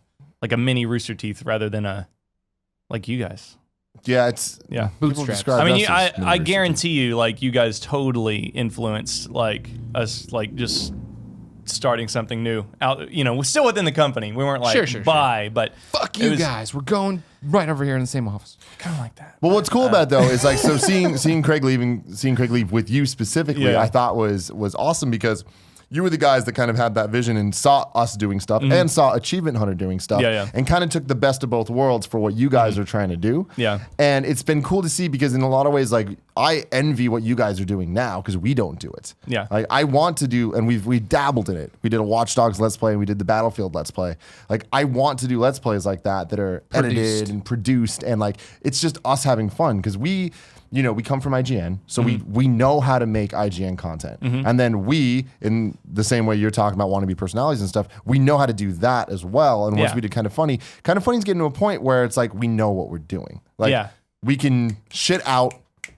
mini Rooster Teeth rather than a like you guys. Yeah, it's Yeah. people Bootstraps. describe I mean, us as I mini guarantee you, like you guys totally influenced like us, like just starting something new out. You know, we're still within the company. We weren't like Sure. bye, but Fuck it you was guys. We're going right over here in the same office. kind of like that. Well, what's cool about it though is like so seeing Craig leave with you specifically, Yeah. I thought was awesome because you were the guys that kind of had that vision and saw us doing stuff and saw Achievement Hunter doing stuff, Yeah. and kind of took the best of both worlds for what you guys are trying to do. Yeah. And it's been cool to see because in a lot of ways, like I envy what you guys are doing now because we don't do it. Yeah. Like I want to do, and we dabbled in it. We did a Watch Dogs Let's Play and we did the Battlefield Let's Play. Like I want to do Let's Plays like that are edited and produced, and like it's just us having fun because we come from IGN, so we know how to make IGN content. And then we, in the same way you're talking about wanting to be personalities and stuff, we know how to do that as well. And once Yeah. we did Kind of Funny's getting to a point where it's like we know what we're doing. Like Yeah. we can shit out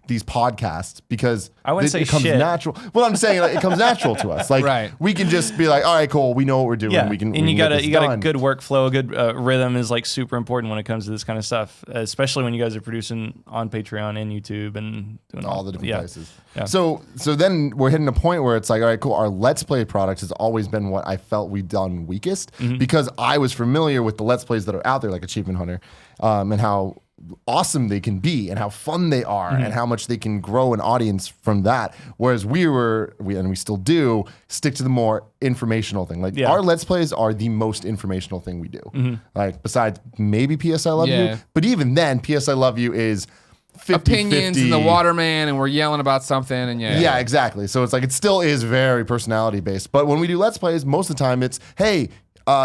these podcasts because I wouldn't say it comes shit. natural. Well, I'm saying like, it comes natural to us. Like Right. we can just be like, all right, cool, we know what we're doing. Yeah, We can. and we you can got get a this done. good workflow, a good rhythm is like super important when it comes to this kind of stuff, especially when you guys are producing on Patreon and YouTube and doing all the different places. Yeah. So then we're hitting a point where it's like, all right, cool. Our Let's Play product has always been what I felt we'd done weakest because I was familiar with the Let's Plays that are out there, like Achievement Hunter, and how awesome they can be and how fun they are and how much they can grow an audience from that. Whereas we still do stick to the more informational thing. Like our Let's Plays are the most informational thing we do. Like besides maybe PS I Love Yeah. You, but even then PS I Love You is 50, Opinions in the Waterman, and we're yelling about something, and yeah, exactly. So it's like it still is very personality based. But when we do Let's Plays, most of the time it's, hey,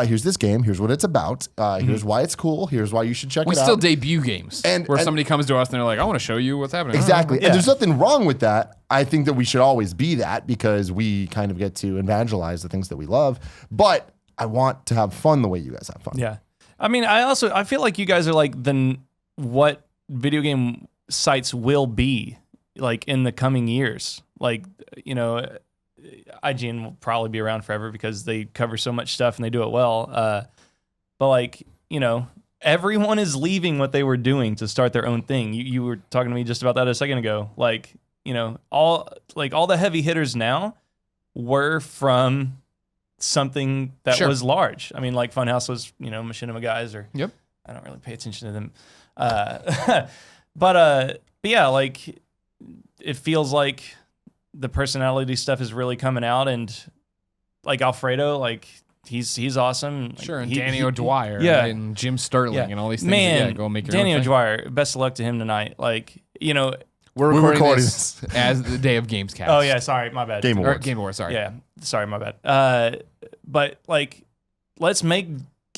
here's this game. Here's what it's about. Here's why it's cool. Here's why you should check we it out. still debut games And- where and- somebody comes to us and they're like, I want to show you what's happening. Exactly. Yeah. And there's nothing wrong with that. I think that we should always be that because we kind of get to evangelize the things that we love. But I want to have fun the way you guys have fun. Yeah. I mean, I feel like you guys are like what video game sites will be like in the coming years. Like, you know, IGN will probably be around forever because they cover so much stuff and they do it well. But like, you know, everyone is leaving what they were doing to start their own thing. You were talking to me just about that a second ago. Like, you know, all the heavy hitters now were from something that Sure. was large. I mean, like Funhouse was, you know, Machinima guys, or Yep. I don't really pay attention to them. But yeah, like it feels like the personality stuff is really coming out, and like Alfredo, like he's awesome. Like, Sure, and he- Danny he- O'Dwyer yeah. and Jim Sterling Yeah. and all these things. Man, Yeah, go make your Danny own thing. O'Dwyer, best of luck to him tonight. Like, you know, We're We're recording, recording this as the day of Gamescast. oh yeah, sorry, my bad. Game Or Awards. Game Awards, sorry. Yeah, sorry, my bad. But like, let's make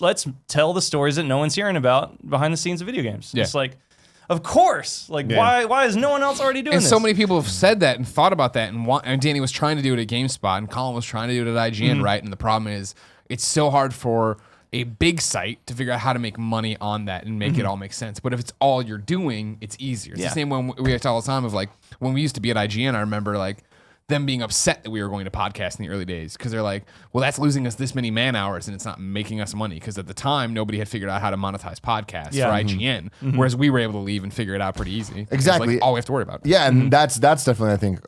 let's tell the stories that no one's hearing about behind the scenes of video games. Yeah. It's like, of course. Like, why is no one else already doing And this? so many people have said that and thought about that, and Danny was trying to do it at GameSpot, and Colin was trying to do it at IGN, right? And the problem is, it's so hard for a big site to figure out how to make money on that and make it all make sense. But if it's all you're doing, it's easier. It's the same when we talk all the time of like when we used to be at IGN. I remember like them being upset that we were going to podcast in the early days because they're like, well, that's losing us this many man hours and it's not making us money because at the time nobody had figured out how to monetize podcasts for IGN, whereas we were able to leave and figure it out pretty easy. Exactly. Like, all we have to worry about. Yeah, and that's definitely I think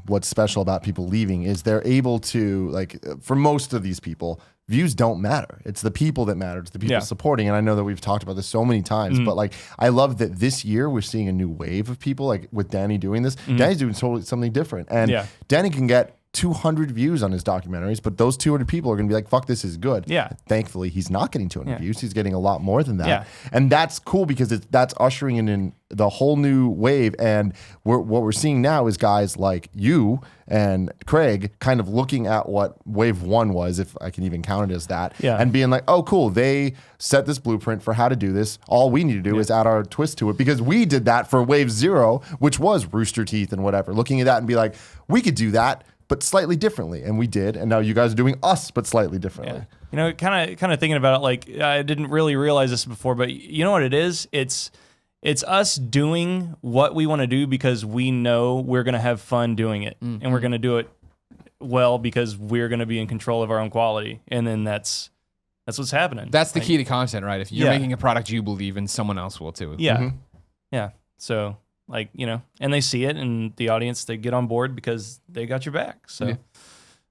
what's special about people leaving is they're able to like for most of these people, views don't matter. It's the people that matter. It's the people supporting. And I know that we've talked about this so many times, but like I love that this year we're seeing a new wave of people like with Danny doing this. Danny's doing totally something different. And Danny can get 200 views on his documentaries, but those 200 people are going to be like, fuck, this is good. Yeah. Thankfully, he's not getting 200 views. He's getting a lot more than that. Yeah. And that's cool because that's ushering in the whole new wave. And what we're seeing now is guys like you and Craig kind of looking at what wave one was, if I can even count it as that, and being like, oh, cool, they set this blueprint for how to do this. All we need to do is add our twist to it because we did that for wave 0, which was Rooster Teeth and whatever. Looking at that and be like, we could do that, but slightly differently. And we did. And now you guys are doing us, but slightly differently. Yeah. You know, kind of thinking about it, like I didn't really realize this before, but you know what it is? It's us doing what we want to do because we know we're going to have fun doing it, and we're going to do it well because we're going to be in control of our own quality, and then that's what's happening. That's the key to content, right? If you're making a product you believe in, someone else will too. Yeah, yeah. So like and they see it, and the audience they get on board because they got your back. So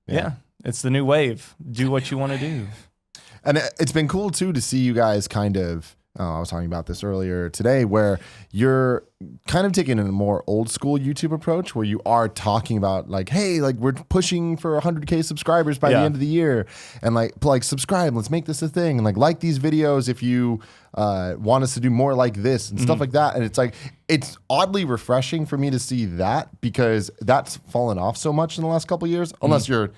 yeah, it's the new wave. Do what you want to do. And it's been cool too to see you guys kind of. I was talking about this earlier today, where you're kind of taking a more old school YouTube approach, where you are talking about like, hey, like we're pushing for 100K subscribers by the end of the year, and like subscribe, let's make this a thing, and like these videos if you want us to do more like this and stuff like that. And it's like it's oddly refreshing for me to see that because that's fallen off so much in the last couple of years. Unless I'm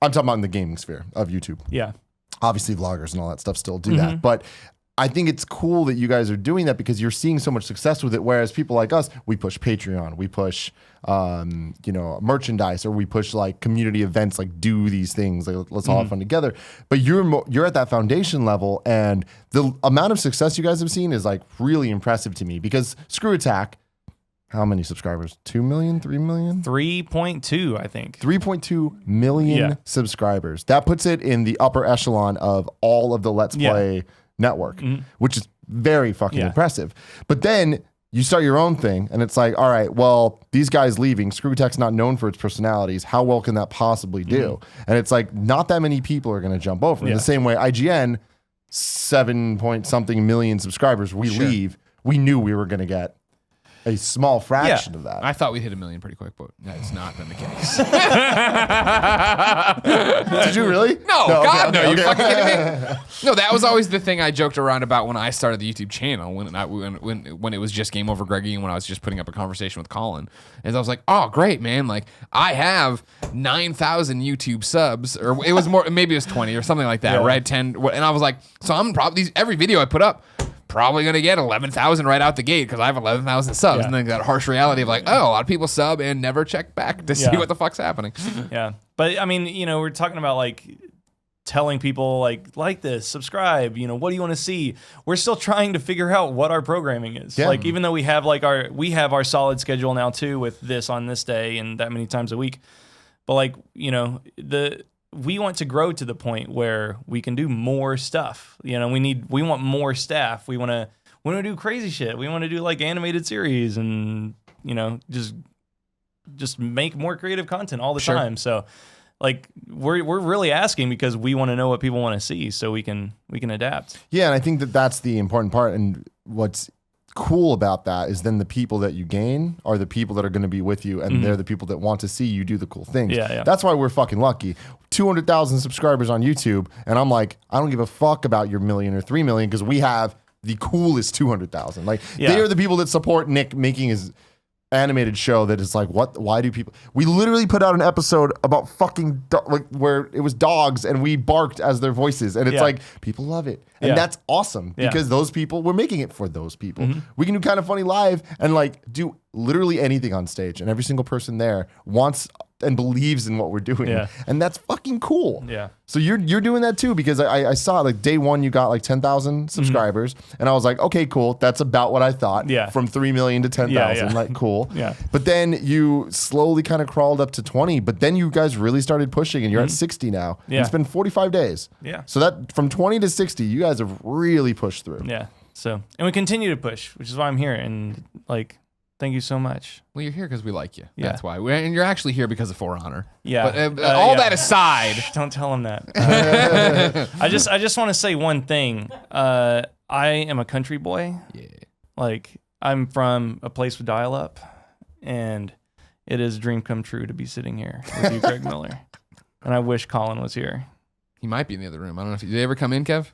talking about in the gaming sphere of YouTube. Yeah, obviously vloggers and all that stuff still do that, but I think it's cool that you guys are doing that because you're seeing so much success with it. Whereas people like us, we push Patreon, we push, merchandise, or we push like community events, like do these things, like let's all have fun together. But you're at that foundation level, and the amount of success you guys have seen is like really impressive to me. Because Screw Attack, how many subscribers? 2 million, 3 million? 3.2, I think. 3.2 million subscribers. That puts it in the upper echelon of all of the Let's Play network, which is very fucking impressive. But then you start your own thing, and it's like, all right, well, these guys leaving, Screw Attack's not known for its personalities. How well can that possibly do? And it's like, not that many people are going to jump over. In the same way, IGN, 7 point something million subscribers, we leave. We knew we were going to get a small fraction of that. I thought we'd hit 1 million pretty quick, but that's not been the case. Did you really? No, God, no. You're fucking kidding me? No, that was always the thing I joked around about when I started the YouTube channel, when it was just Game Over Greggy and when I was just putting up a conversation with Colin. And I was like, oh, great, man. Like, I have 9,000 YouTube subs, or it was more, maybe it was 20 or something like that, right? 10. And I was like, so I'm probably, every video I put up, probably going to get 11,000 right out the gate because I have 11,000 subs. And then that harsh reality of like, oh, a lot of people sub and never check back to see what the fuck's happening. Yeah. But I mean, we're talking about like telling people like this, subscribe, what do you want to see? We're still trying to figure out what our programming is. Yeah. Like, even though we have our solid schedule now too, with this on this day and that many times a week. But like, we want to grow to the point where we can do more stuff. We want more staff. We want to do crazy shit. We want to do like animated series and, just make more creative content all the time. So like we're really asking because we want to know what people want to see so we can adapt. Yeah. And I think that's the important part. And what's cool about that is then the people that you gain are the people that are going to be with you, and they're the people that want to see you do the cool things. Yeah. That's why we're fucking lucky. 200,000 subscribers on YouTube, and I'm like, I don't give a fuck about your 1 million or 3 million because we have the coolest 200,000. Like they are the people that support Nick making his animated show that is like, what? Why do people? We literally put out an episode about fucking like where it was dogs and we barked as their voices, and it's like people love it, and that's awesome because those people, we're making it for those people. We can do Kind of Funny live and like do literally anything on stage, and every single person there wants and believes in what we're doing, and that's fucking cool. Yeah. So you're doing that too, because I saw like day one you got like 10,000 subscribers, and I was like, okay, cool. That's about what I thought. Yeah. From 3 million to 10,000, like cool. Yeah. But then you slowly kind of crawled up to 20, but then you guys really started pushing, and you're at 60 now. Yeah. It's been 45 days. Yeah. So that from 20 to 60, you guys have really pushed through. Yeah. So, and we continue to push, which is why I'm here. And like, thank you so much. Well, you're here because we like you. Yeah. That's why. And you're actually here because of For Honor. Yeah. But all that aside, don't tell him that. I just want to say one thing. I am a country boy. yeah. Like, I'm from a place with dial-up, and it is a dream come true to be sitting here with you, Greg Miller. And I wish Colin was here. He might be in the other room. I don't know if did they ever come in, Kev?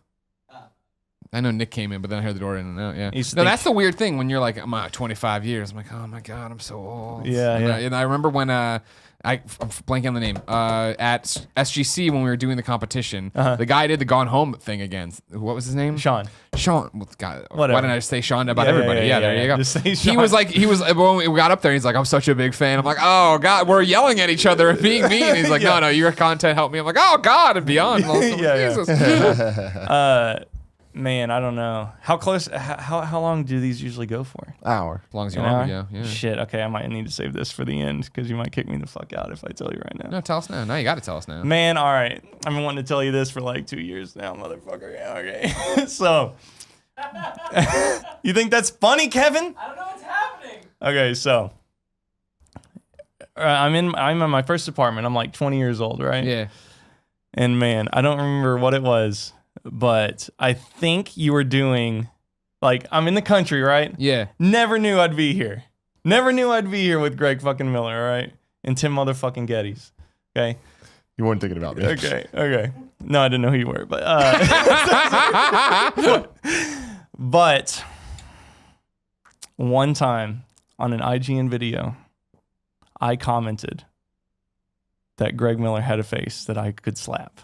I know Nick came in, but then I heard the door in and out. Yeah. No, that's the weird thing when you're like, I'm 25 years. I'm like, oh my God, I'm so old. Yeah, and I remember when I'm blanking on the name at SGC when we were doing the competition. The guy did the Gone Home thing again. What was his name? Shaun. Well, God, Whatever. why didn't I just say Shaun about everybody? Yeah, there you go. Just say He Shaun. was when we got up there, he's like, I'm such a big fan. I'm like, oh God, we're yelling at each other and being mean. He's like, no, your content helped me. I'm like, oh God, and beyond. Jesus. Man, I don't know. How close, how long do these usually go for? Hour. As long as you An want, hour? yeah. Shit, okay, I might need to save this for the end because you might kick me the fuck out if I tell you right now. No, tell us now. No, you got to tell us now. Man, all right. I've been wanting to tell you this for like 2 years now, motherfucker. Yeah, okay. So, you think that's funny, Kevin? I don't know what's happening. Okay, so I'm in my first apartment. I'm like 20 years old, right? Yeah. And man, I don't remember what it was, but I think you were doing, like, I'm in the country, right? Yeah. Never knew I'd be here. Never knew I'd be here with Greg fucking Miller, all right? And Tim motherfucking Gettys. Okay? You weren't thinking about me. Okay. No, I didn't know who you were, but but one time on an IGN video, I commented that Greg Miller had a face that I could slap.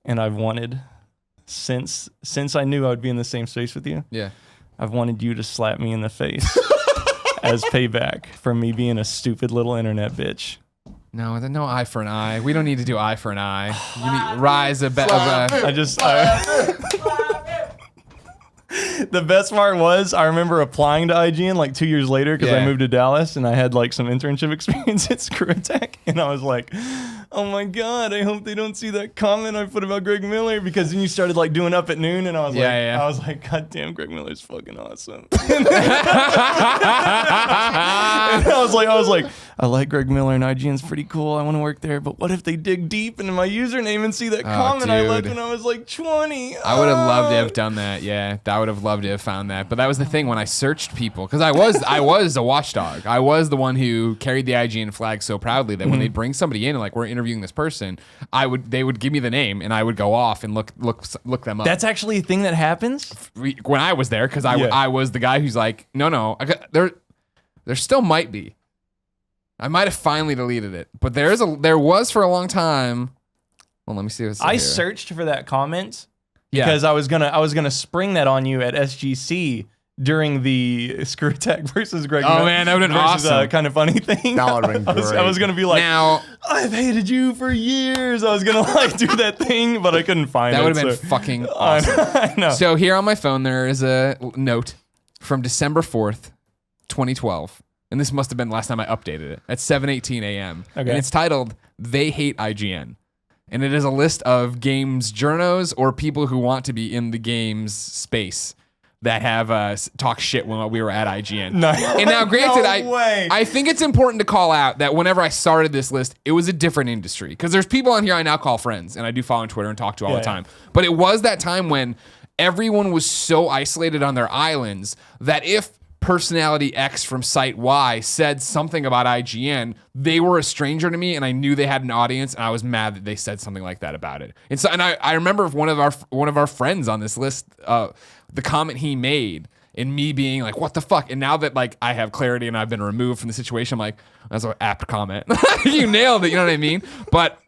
And I've wanted, since I knew I would be in the same space with you, Yeah. I've wanted you to slap me in the face as payback for me being a stupid little internet bitch. No eye for an eye. We don't need to do eye for an eye. You need The best part was I remember applying to IGN like 2 years later because I Yeah. moved to Dallas and I had like some internship experience at Screw Attack, and I was like, oh my God, I hope they don't see that comment I put about Greg Miller, because then you started like doing Up at Noon, and I was I was like, God damn, Greg Miller's fucking awesome. And I was like, I like Greg Miller and IGN's pretty cool. I want to work there, but what if they dig deep into my username and see that comment I left when I was like 20? I would have loved to have done that. Yeah, I would have loved to have found that. But that was the thing when I searched people, because I was a watchdog. I was the one who carried the IGN flag so proudly that when they'd bring somebody in, like, we're interviewing this person, they would give me the name and I would go off and look them up. That's actually a thing that happens? When I was there, because I was the guy who's like, no, there still might be. I might have finally deleted it, but there was for a long time. Well, let me see what's I here. searched for that comment because I was gonna spring that on you at SGC during the Screw Attack versus Greg. Oh man, that would have been awesome. Kind of funny thing. That would have been great. I was gonna be like, Now I've hated you for years. I was gonna like do that thing, but I couldn't find it. that would have been fucking awesome. I know. So here on my phone, there is a note from December 4th, 2012. And this must have been the last time I updated it at 7:18 a.m. Okay. And it's titled, They Hate IGN. And it is a list of games journos or people who want to be in the games space that have talk shit when we were at IGN. No. And now, granted, No way. I think it's important to call out that whenever I started this list, it was a different industry. Because there's people on here I now call friends, and I do follow on Twitter and talk to all the time. But it was that time when everyone was so isolated on their islands that if personality X from site Y said something about IGN, they were a stranger to me, and I knew they had an audience, and I was mad that they said something like that about it. And so, I remember one of our friends on this list, the comment he made and me being like, what the fuck? And now that like I have clarity and I've been removed from the situation, I'm like, that's an apt comment. You nailed it. You know what I mean? But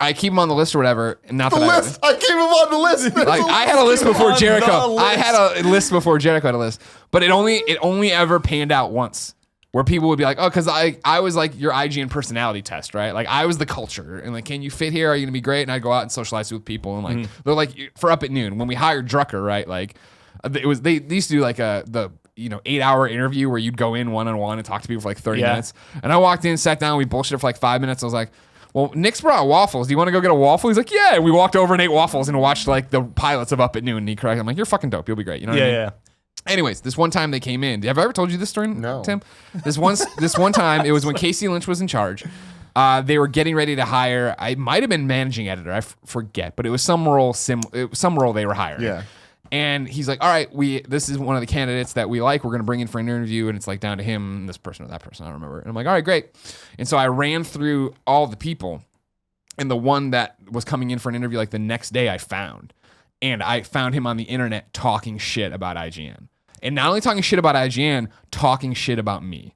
I keep him on the list or whatever. Not The that list. I keep him on the list. like I had a list before on Jericho. the I had a list before Jericho had a list, but it only ever panned out once, where people would be like, oh, because I was like your IGN personality test, right? Like I was the culture, and like, can you fit here? Are you gonna be great? And I'd go out and socialize with people, and like they're like for Up at Noon when we hired Drucker, right? Like it was they used to do like the 8-hour interview where you'd go in one-on-one and talk to people for like 30 minutes. And I walked in, sat down, we bullshitted for like 5 minutes. I was like, well, Nick's brought waffles. Do you want to go get a waffle? He's like, yeah. And we walked over and ate waffles and watched like the pilots of Up at Noon. And he corrected. I'm like, you're fucking dope. You'll be great. You know what I mean? Yeah. Anyways, this one time they came in. Have I ever told you this story, No. Tim? This one time, it was when Casey Lynch was in charge. They were getting ready to hire. I might have been managing editor. I forget, but it was some role. Some role they were hiring. Yeah. And he's like, all right, this is one of the candidates that we like. We're going to bring in for an interview. And it's like down to him, this person or that person. I don't remember. And I'm like, all right, great. And so I ran through all the people. And the one that was coming in for an interview like the next day I found. And I found him on the internet talking shit about IGN. And not only talking shit about IGN, talking shit about me.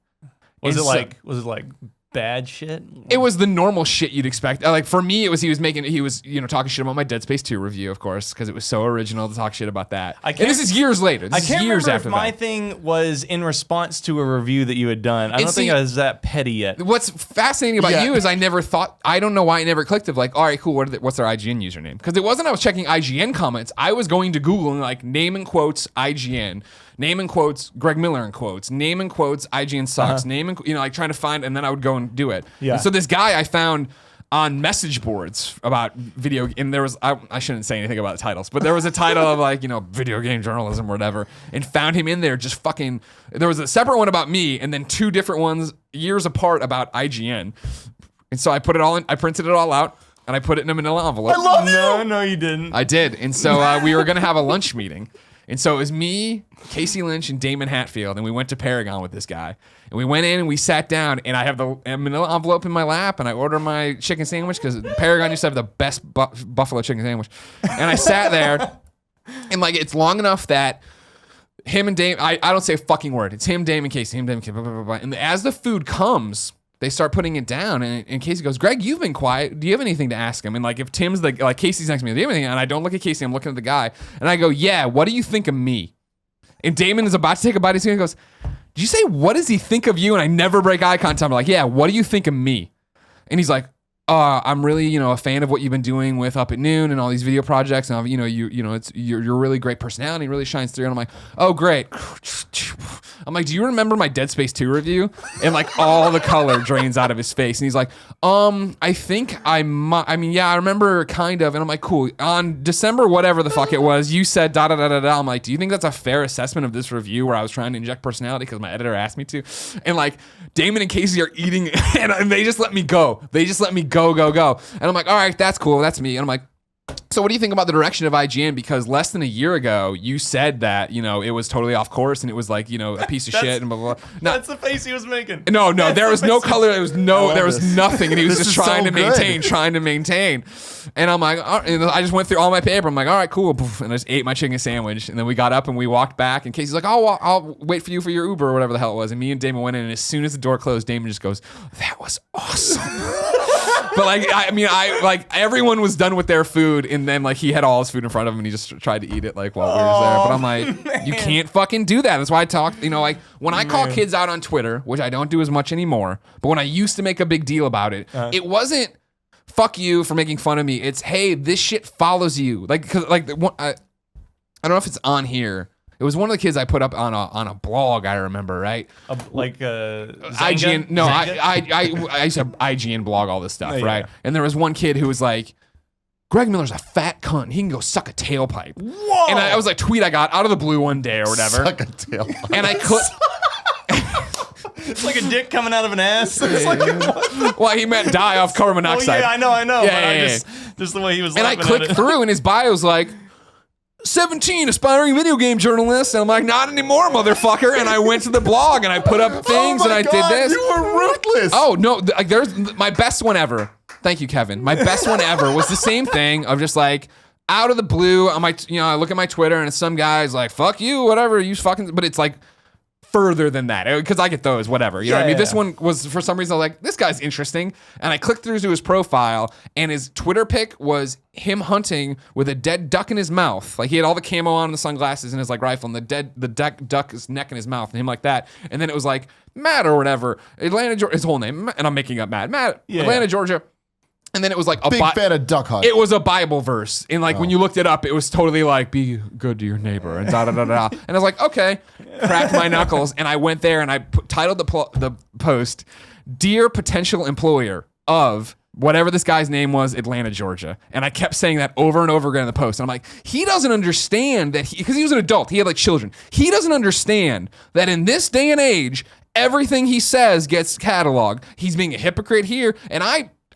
Was it like bad shit? It was the normal shit you'd expect. Like for me, he was talking shit about my Dead Space 2 review, of course, because it was so original to talk shit about that. And this is years later. This is years after if my thing was in response to a review that you had done. I don't think I was that petty yet. What's fascinating about you is I don't know why I never clicked of like, all right, cool, what's their IGN username? Because it wasn't I was checking IGN comments. I was going to Google and like name in quotes IGN. Name in quotes, Greg Miller in quotes. Name in quotes, IGN sucks. Name in, like trying to find, and then I would go and do it. Yeah. And so this guy I found on message boards about video, and there was, I shouldn't say anything about the titles, but there was a title of like, video game journalism or whatever, and found him in there just fucking, there was a separate one about me, and then 2 different ones years apart about IGN. And so I put it all in, I printed it all out, and I put it in a manila envelope. I love you. No, you didn't. I did. And so we were going to have a lunch meeting. And so it was me, Casey Lynch, and Damon Hatfield, and we went to Paragon with this guy. And we went in and we sat down, and I have the manila envelope in my lap, and I ordered my chicken sandwich because Paragon used to have the best buffalo chicken sandwich. And I sat there, and like it's long enough that him and Damon, I don't say a fucking word. It's him, Damon, Casey, blah, blah, blah, blah. And as the food comes, they start putting it down, and Casey goes, Greg, you've been quiet. Do you have anything to ask him? And like, if Tim's like Casey's next to me, do you have anything? And I don't look at Casey, I'm looking at the guy, and I go, yeah, what do you think of me? And Damon is about to take a bite. He goes, did you say, what does he think of you? And I never break eye contact. I'm like, yeah, what do you think of me? And he's like, I'm really, a fan of what you've been doing with Up at Noon and all these video projects. And you're a really great personality. It really shines through. And I'm like, oh, great. I'm like, do you remember my Dead Space 2 review? And like all the color drains out of his face. And he's like, I think I remember kind of. And I'm like, cool. On December, whatever the fuck it was, you said da da da da da. I'm like, do you think that's a fair assessment of this review where I was trying to inject personality because my editor asked me to? And like Damon and Casey are eating and they just let me go. They just let me go. And I'm like, all right, that's cool. That's me. And I'm like, so what do you think about the direction of IGN? Because less than a year ago, you said that, it was totally off course and it was like, a piece of shit and blah, blah, blah. No, that's the face he was making. No, there was no color. There was nothing. And he was This just is trying so to maintain. And I'm like, all right, and I just went through all my paper. I'm like, all right, cool. And I just ate my chicken sandwich. And then we got up and we walked back. And Casey's like, I'll wait for you for your Uber or whatever the hell it was. And me and Damon went in. And as soon as the door closed, Damon just goes, that was awesome. But like, everyone was done with their food, and then like he had all his food in front of him, and he just tried to eat it like while we were there. But I'm like, you can't fucking do that. That's why I talk. Like when I call kids out on Twitter, which I don't do as much anymore, but when I used to make a big deal about it, it wasn't fuck you for making fun of me. It's hey, this shit follows you. Like because I don't know if it's on here. It was one of the kids I put up on a blog. I remember, right? IGN. No, I used to IGN blog all this stuff, right? And there was one kid who was like, Greg Miller's a fat cunt. He can go suck a tailpipe. Whoa! And I was like, tweet I got out of the blue one day or whatever. Suck a tailpipe. And I could. It's like a dick coming out of an ass. It's like, well, he meant die off carbon monoxide. I know. Yeah. Just the way he was. And I clicked through, and his bio's like, 17 aspiring video game journalists, and I'm like, not anymore, motherfucker. And I went to the blog and I put up things and I did this. You were ruthless. Oh no, there's my best one ever. Thank you, Kevin. My best one ever was the same thing of just like, out of the blue, I look at my Twitter and some guy's like, fuck you, whatever, you fucking, but it's like further than that, because I get those, whatever. You know what I mean? This one was, for some reason, I was like, this guy's interesting. And I clicked through to his profile, and his Twitter pic was him hunting with a dead duck in his mouth. Like, he had all the camo on and the sunglasses and his like rifle, and the duck's neck in his mouth, and him like that. And then it was like, Matt or whatever, Atlanta, Georgia, his whole name, and I'm making up Matt, Atlanta, Georgia. And then it was like a Big fan of Duck Hunt. It was a Bible verse. And like when you looked it up, it was totally like, be good to your neighbor and da da da da. And I was like, okay. Cracked my knuckles. And I went there and I titled the post, Dear Potential Employer of whatever this guy's name was, Atlanta, Georgia. And I kept saying that over and over again in the post. And I'm like, he doesn't understand that because he was an adult. He had like children. He doesn't understand that in this day and age, everything he says gets cataloged. He's being a hypocrite here. And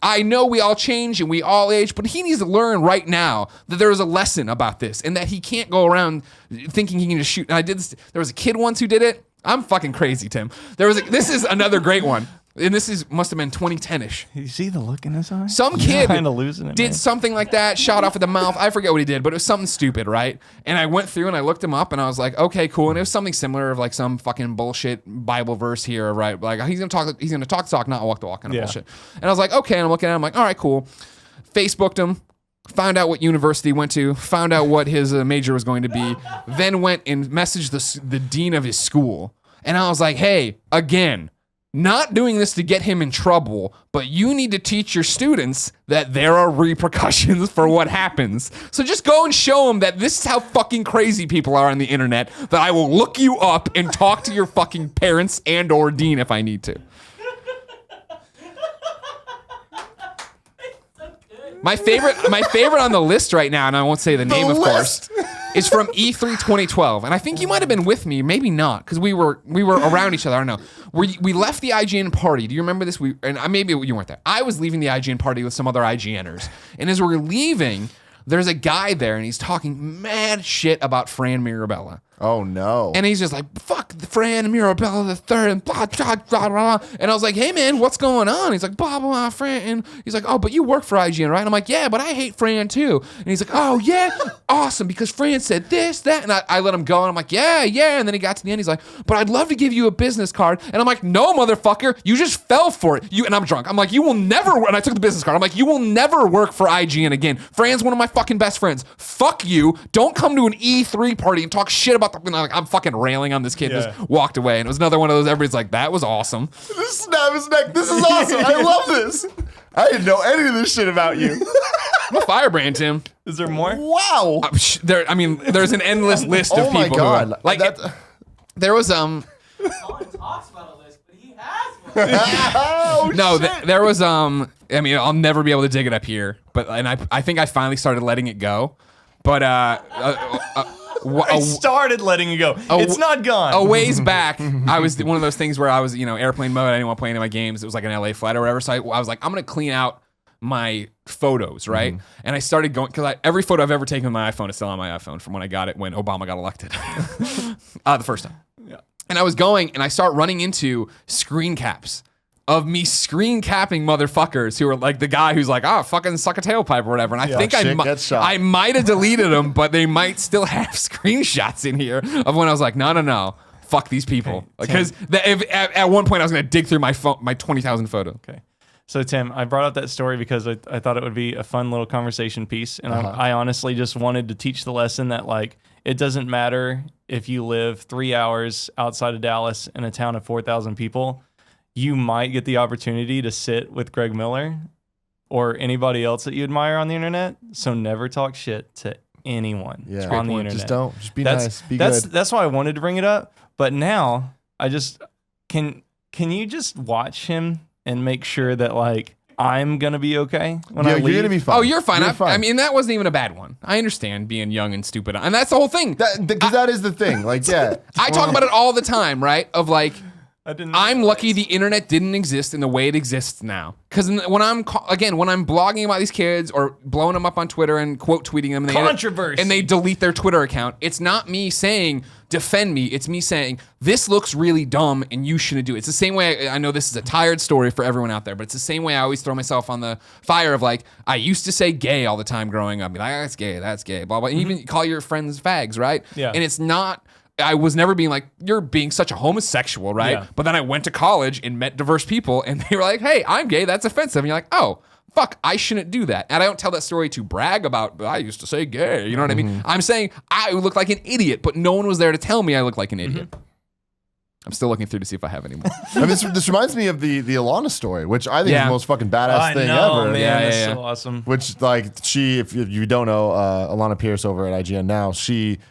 I know we all change and we all age, but he needs to learn right now that there is a lesson about this and that he can't go around thinking he can just shoot. And I did this. There was a kid once who did it. I'm fucking crazy, Tim. This is another great one. And this must have been 2010-ish. You see the look in his eye? Some kid kind of losing it, did man. something like that, shot off at the mouth. I forget what he did, but it was something stupid, right? And I went through and I looked him up and I was like, okay, cool. And it was something similar of like some fucking bullshit Bible verse here, right? Like he's gonna talk the talk, not walk the walk kind of bullshit. And I was like, okay. And I'm looking at him, I'm like, all right, cool. Facebooked him, found out what university he went to, found out what his major was going to be, then went and messaged the dean of his school. And I was like, hey, again, not doing this to get him in trouble, but you need to teach your students that there are repercussions for what happens. So just go and show them that this is how fucking crazy people are on the internet, that I will look you up and talk to your fucking parents and or dean if I need to. My favorite on the list right now, and I won't say the name, of course, is from E3 2012. And I think you might have been with me, maybe not, because we were around each other. I don't know. We left the IGN party. Do you remember this? Maybe you weren't there. I was leaving the IGN party with some other IGNers. And as we're leaving, there's a guy there, and he's talking mad shit about Fran Mirabella. Oh, no. And he's just like, fuck Fran Mirabella the third, and blah, blah, blah, blah. And I was like, hey, man, what's going on? He's like, blah, blah, blah, Fran. And he's like, oh, but you work for IGN, right? And I'm like, yeah, but I hate Fran, too. And he's like, oh, yeah? Awesome, because Fran said this, that. And I let him go, and I'm like, yeah. And then he got to the end, he's like, but I'd love to give you a business card. And I'm like, no, motherfucker, you just fell for it. And I'm drunk. I'm like, you will never, and I took the business card. I'm like, you will never work for IGN again. Fran's one of my fucking best friends. Fuck you. Don't come to an E3 party and talk shit about the, like, I'm fucking railing on this kid, and just walked away. And it was another one of those, everybody's like, that was awesome. Just snap his neck. This is awesome. I love this. I didn't know any of this shit about you. I'm a firebrand, Tim. Is there more? Wow. There's an endless list of Oh my people. God. Like, there was Colin talks about a list, but he has one. Oh, no, shit. there was I mean, I'll never be able to dig it up here, but I think I finally started letting it go, but I started letting it go. It's not gone. A ways back, I was one of those things where I was, airplane mode. I didn't want to play any of my games. It was like an LA flight or whatever. So I was like, I'm going to clean out my photos, right? And I started going, because every photo I've ever taken with my iPhone is still on my iPhone from when I got it when Obama got elected. The first time. Yeah. And I was going, and I start running into screen caps of me screen capping motherfuckers who are like the guy who's like, fucking suck a tailpipe or whatever. And I think I might have deleted them, but they might still have screenshots in here of when I was like, no, fuck these people. Because at one point I was going to dig through my phone, my 20,000 photo. Okay. So Tim, I brought up that story because I thought it would be a fun little conversation piece. And I honestly just wanted to teach the lesson that like, it doesn't matter if you live 3 hours outside of Dallas in a town of 4,000 people. You might get the opportunity to sit with Greg Miller or anybody else that you admire on the internet. So never talk shit to anyone on the internet. Just don't. Just be nice. Be good. good. That's why I wanted to bring it up. But now I just can you just watch him and make sure that like I'm gonna be okay when I leave? You're gonna be fine. Oh, you're fine. You're fine. I mean, that wasn't even a bad one. I understand being young and stupid, and that's the whole thing. Because that is the thing. Like, yeah. I talk about it all the time, right? Of like, I didn't. I'm lucky the internet didn't exist in the way it exists now. Because when I'm blogging about these kids or blowing them up on Twitter and quote tweeting them, Controversy. and they delete their Twitter account, it's not me saying defend me. It's me saying this looks really dumb and you shouldn't do it. It's the same way. I know this is a tired story for everyone out there, but it's the same way I always throw myself on the fire of like I used to say gay all the time growing up. Be like, that's gay, blah blah. And even call your friends fags, right? Yeah. And it's not. I was never being like, you're being such a homosexual, right? Yeah. But then I went to college and met diverse people and they were like, hey, I'm gay. That's offensive. And you're like, oh, fuck, I shouldn't do that. And I don't tell that story to brag about, I used to say gay. You know what I mean? I'm saying I look like an idiot, but no one was there to tell me I look like an idiot. I'm still looking through to see if I have any more. I mean, this reminds me of the Alana story, which I think is the most fucking badass I thing know, ever. man. Yeah, That's yeah. so awesome. Which, like, if you don't know, Alana Pierce over at IGN now,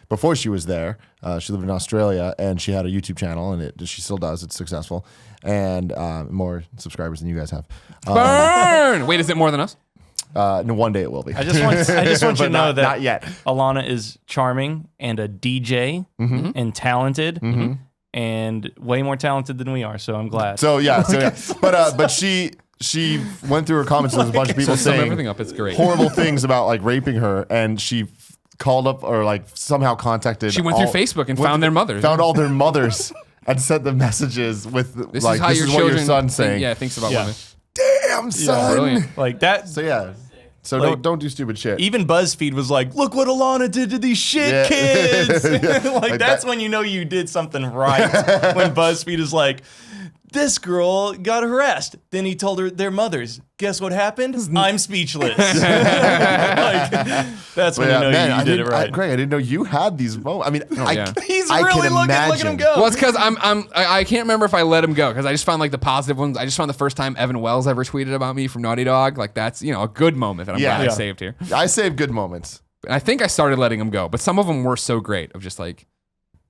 before she was there, she lived in Australia and she had a YouTube channel and she still does. It's successful and more subscribers than you guys have. Burn! Wait, is it more than us? No, one day it will be. I just want you But to know that not yet. Alana is charming and a DJ and talented and way more talented than we are. So I'm glad. So yeah. But she went through her comments and there's a bunch of people Sum saying everything up. It's great. horrible things about like raping her, and she called up or like somehow contacted. She went through Facebook and found their mothers. Found all their mothers and sent them messages with This like is how this your is what children your son's saying. thinks about Yeah. women. Damn son. Brilliant. like that. So yeah. So Like- don't do stupid shit. Even BuzzFeed was like, "Look what Alana did to these shit Yeah. kids." Yeah. like that's that- when you know you did something right. When BuzzFeed is like, "This girl got harassed." Then he told her their mothers. Guess what happened? I'm speechless. like, that's when you know you did it right. Greg, I didn't know you had these moments. I mean, yeah. He's I really can looking. Look at imagine. him go. Well, it's because I can't remember if I let him go because I just found like the positive ones. I just found the first time Evan Wells ever tweeted about me from Naughty Dog. Like that's a good moment that I'm glad I Yeah. saved here. I save good moments. And I think I started letting him go, but some of them were so great of just like,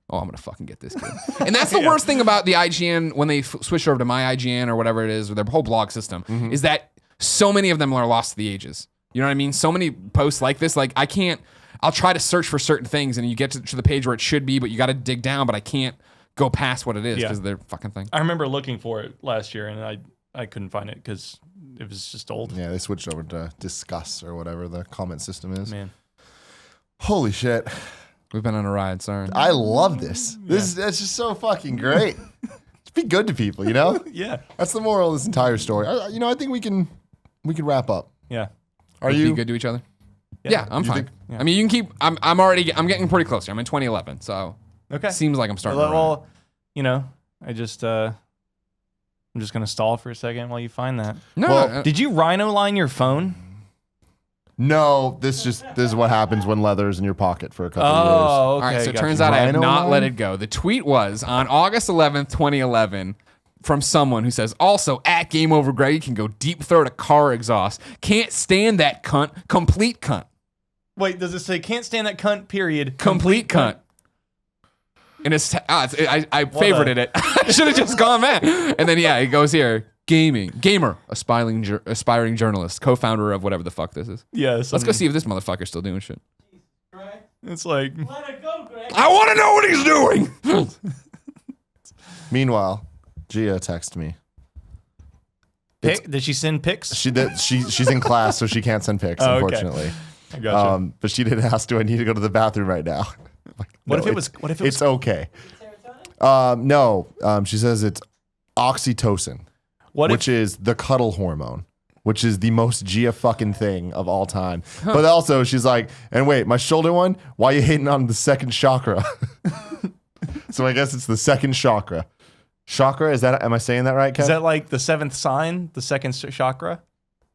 oh, I'm gonna fucking get this kid. And that's the worst thing about the IGN when they switch over to my IGN or whatever it is, or their whole blog system, is that so many of them are lost to the ages. You know what I mean? So many posts like this, like I'll try to search for certain things and you get to the page where it should be, but you got to dig down, but I can't go past what it is because of their fucking thing. I remember looking for it last year and I couldn't find it because it was just old. Yeah, they switched over to discuss or whatever the comment system is. Man. Holy shit. We've been on a ride, sorry. I love this. It's just so fucking great. Just be good to people, you know? Yeah. That's the moral of this entire story. I think we can wrap up. Yeah. Are Be you good to each other? Yeah, I'm fine. think- yeah. I mean, you can keep. I'm getting pretty close here. I'm in 2011, so Okay. seems like I'm starting. to run. Well, I'm just gonna stall for a second while you find that. No, well, Did you rhino line your phone? No, this is what happens when leather's in your pocket for a couple of years. Oh, okay. all right. So it gotcha. turns out I have Rhino not line? let it go. The tweet was on August 11th, 2011, from someone who says, "Also at Game Over, Greg can go deep throat a car exhaust. Can't stand that cunt. Complete cunt. Wait, does it say can't stand that cunt? Period. Complete cunt." And I favorited it. I should have just gone back. And then it goes here. Gamer, aspiring journalist, co-founder of whatever the fuck this is. Yeah. Let's go see if this motherfucker's still doing shit. Greg, It's like let it go, Greg. I want to know what he's doing. Meanwhile, Gia texted me. Did she send pics? She's in class, so she can't send pics, Oh, okay. unfortunately. I gotcha. But she did ask, "Do I need to go to the bathroom right now?" I'm like, What "No, if it was- It's okay. Serotonin? No. She says it's oxytocin, What which if is the cuddle hormone, which is the most Gia fucking thing of all time. But also, she's like, "And wait, my shoulder one? Why you hating on the second chakra?" So I guess it's the second chakra. Chakra, is that? Am I saying that right, Kev? is that like the seventh sign, the second chakra?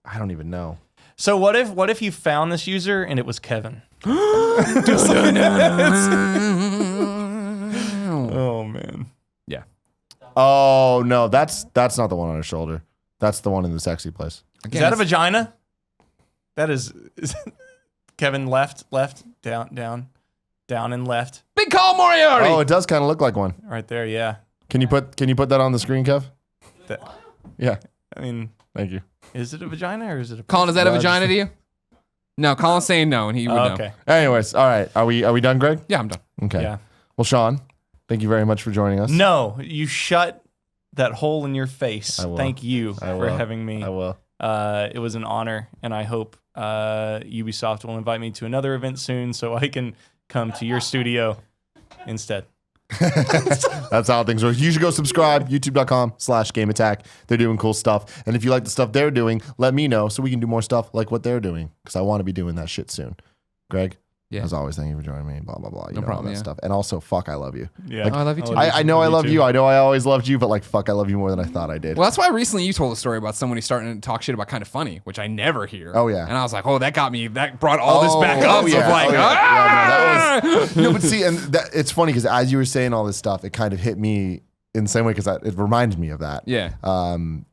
I don't even know. So what if you found this user and it was Kevin? Oh man. Yeah. Oh no, that's not the one on her shoulder. That's the one in the sexy place. Is that a vagina? That is Kevin left, down, and left. Big Colin Moriarty? Oh, it does kind of look like one. Right there, yeah. Can you put that on the screen, Kev? That, Yeah, I mean, thank you. is it a vagina or is it a Colin, is that a No, vagina to you? No, Colin's saying no, and he would know. okay. Anyways, all right. Are we done, Greg? Yeah, I'm done. Okay. Yeah. Well, Shaun, thank you very much for joining us. No, you shut that hole in your face. I will. Thank you I for will. having me. I will. It was an honor, and I hope Ubisoft will invite me to another event soon so I can come to your studio instead. That's how things work. You should go subscribe, youtube.com/GameAttack. They're doing cool stuff. And if you like the stuff they're doing, let me know so we can do more stuff like what they're doing, because I want to be doing that shit soon. Greg? Yeah. As always, thank you for joining me. Blah, blah, blah. You No know, problem, all that yeah. stuff. And also, fuck, I love you. Yeah, Oh, I love you too. I know I love too. you. I know I always loved you, but like, fuck, I love you more than I thought I did. Well, that's why recently you told a story about somebody starting to talk shit about Kind of Funny, which I never hear. Oh, yeah. And I was like, oh, that brought all this back up. So I'm like, Yeah, no, that was, no, but see, and it's funny because as you were saying all this stuff, it kind of hit me in the same way because it reminded me of that. Yeah.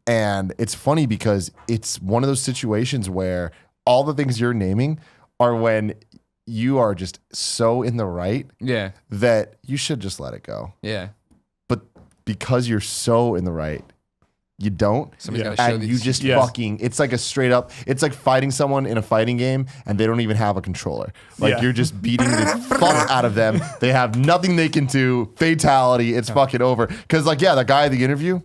And it's funny because it's one of those situations where all the things you're naming are when you are just so in the right Yeah. that you should just let it go. Yeah. But because you're so in the right, you don't. Somebody's gotta show And these. you just Yes. fucking, it's like a straight up, it's like fighting someone in a fighting game and they don't even have a controller. Like Yeah. you're just beating the fuck out of them. They have nothing they can do. Fatality. It's fucking over. Cause like, yeah, that guy at the interview,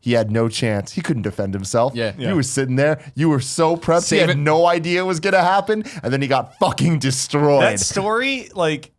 he had no chance. He couldn't defend himself. Yeah. You were sitting there. You were so prepped. Save he had it. no idea it was going to happen. And then he got fucking destroyed. That story, like,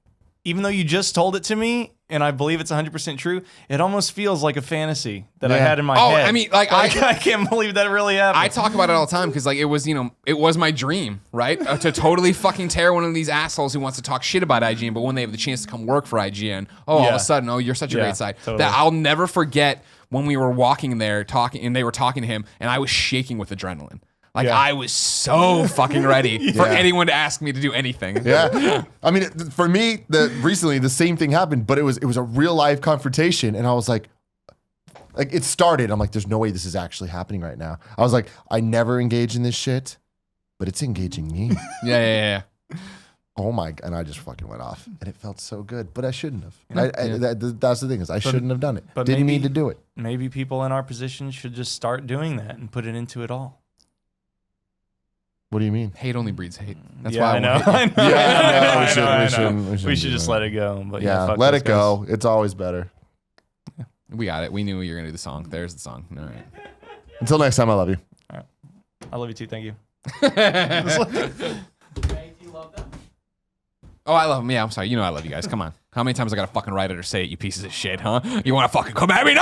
even though you just told it to me, and I believe it's 100% true, it almost feels like a fantasy that I Yeah. had in my Oh, head. I mean, like, I can't believe that really happened. I talk about it all the time because, like, it was, it was my dream, right? To totally fucking tear one of these assholes who wants to talk shit about IGN, but when they have the chance to come work for IGN, all of Yeah. a sudden, oh, you're such a Yeah, great site. totally. That I'll never forget when we were walking there talking, and they were talking to him, and I was shaking with adrenaline. Like, Yeah. I was so fucking ready for Yeah. anyone to ask me to do anything. Yeah, I mean, for me, recently the same thing happened, but it was a real life confrontation, and I was like it started. I'm like, there's no way this is actually happening right now. I was like, I never engage in this shit, but it's engaging me. Yeah. Oh my! And I just fucking went off, and it felt so good, but I shouldn't have. Yeah. That's the thing is, I shouldn't have done it. but Didn't maybe- need to do it. Maybe people in our position should just start doing that and put it into it all. What do you mean? Hate only breeds hate. That's yeah, why I know. want I know. Yeah, I know, no, we I shouldn't- know, we I know. shouldn't- we We shouldn't should do just that. let it go. But Yeah, fuck let those it go. It's always better. We got it. We knew you were gonna do the song. There's the song. All right. Until next time, I love you. guys. I love you too. Thank you. Hey, do you love them? Oh, I love him. Yeah, I'm sorry. You know I love you guys. Come on. How many times I gotta fucking write it or say it, you pieces of shit, huh? You wanna fucking come at me now?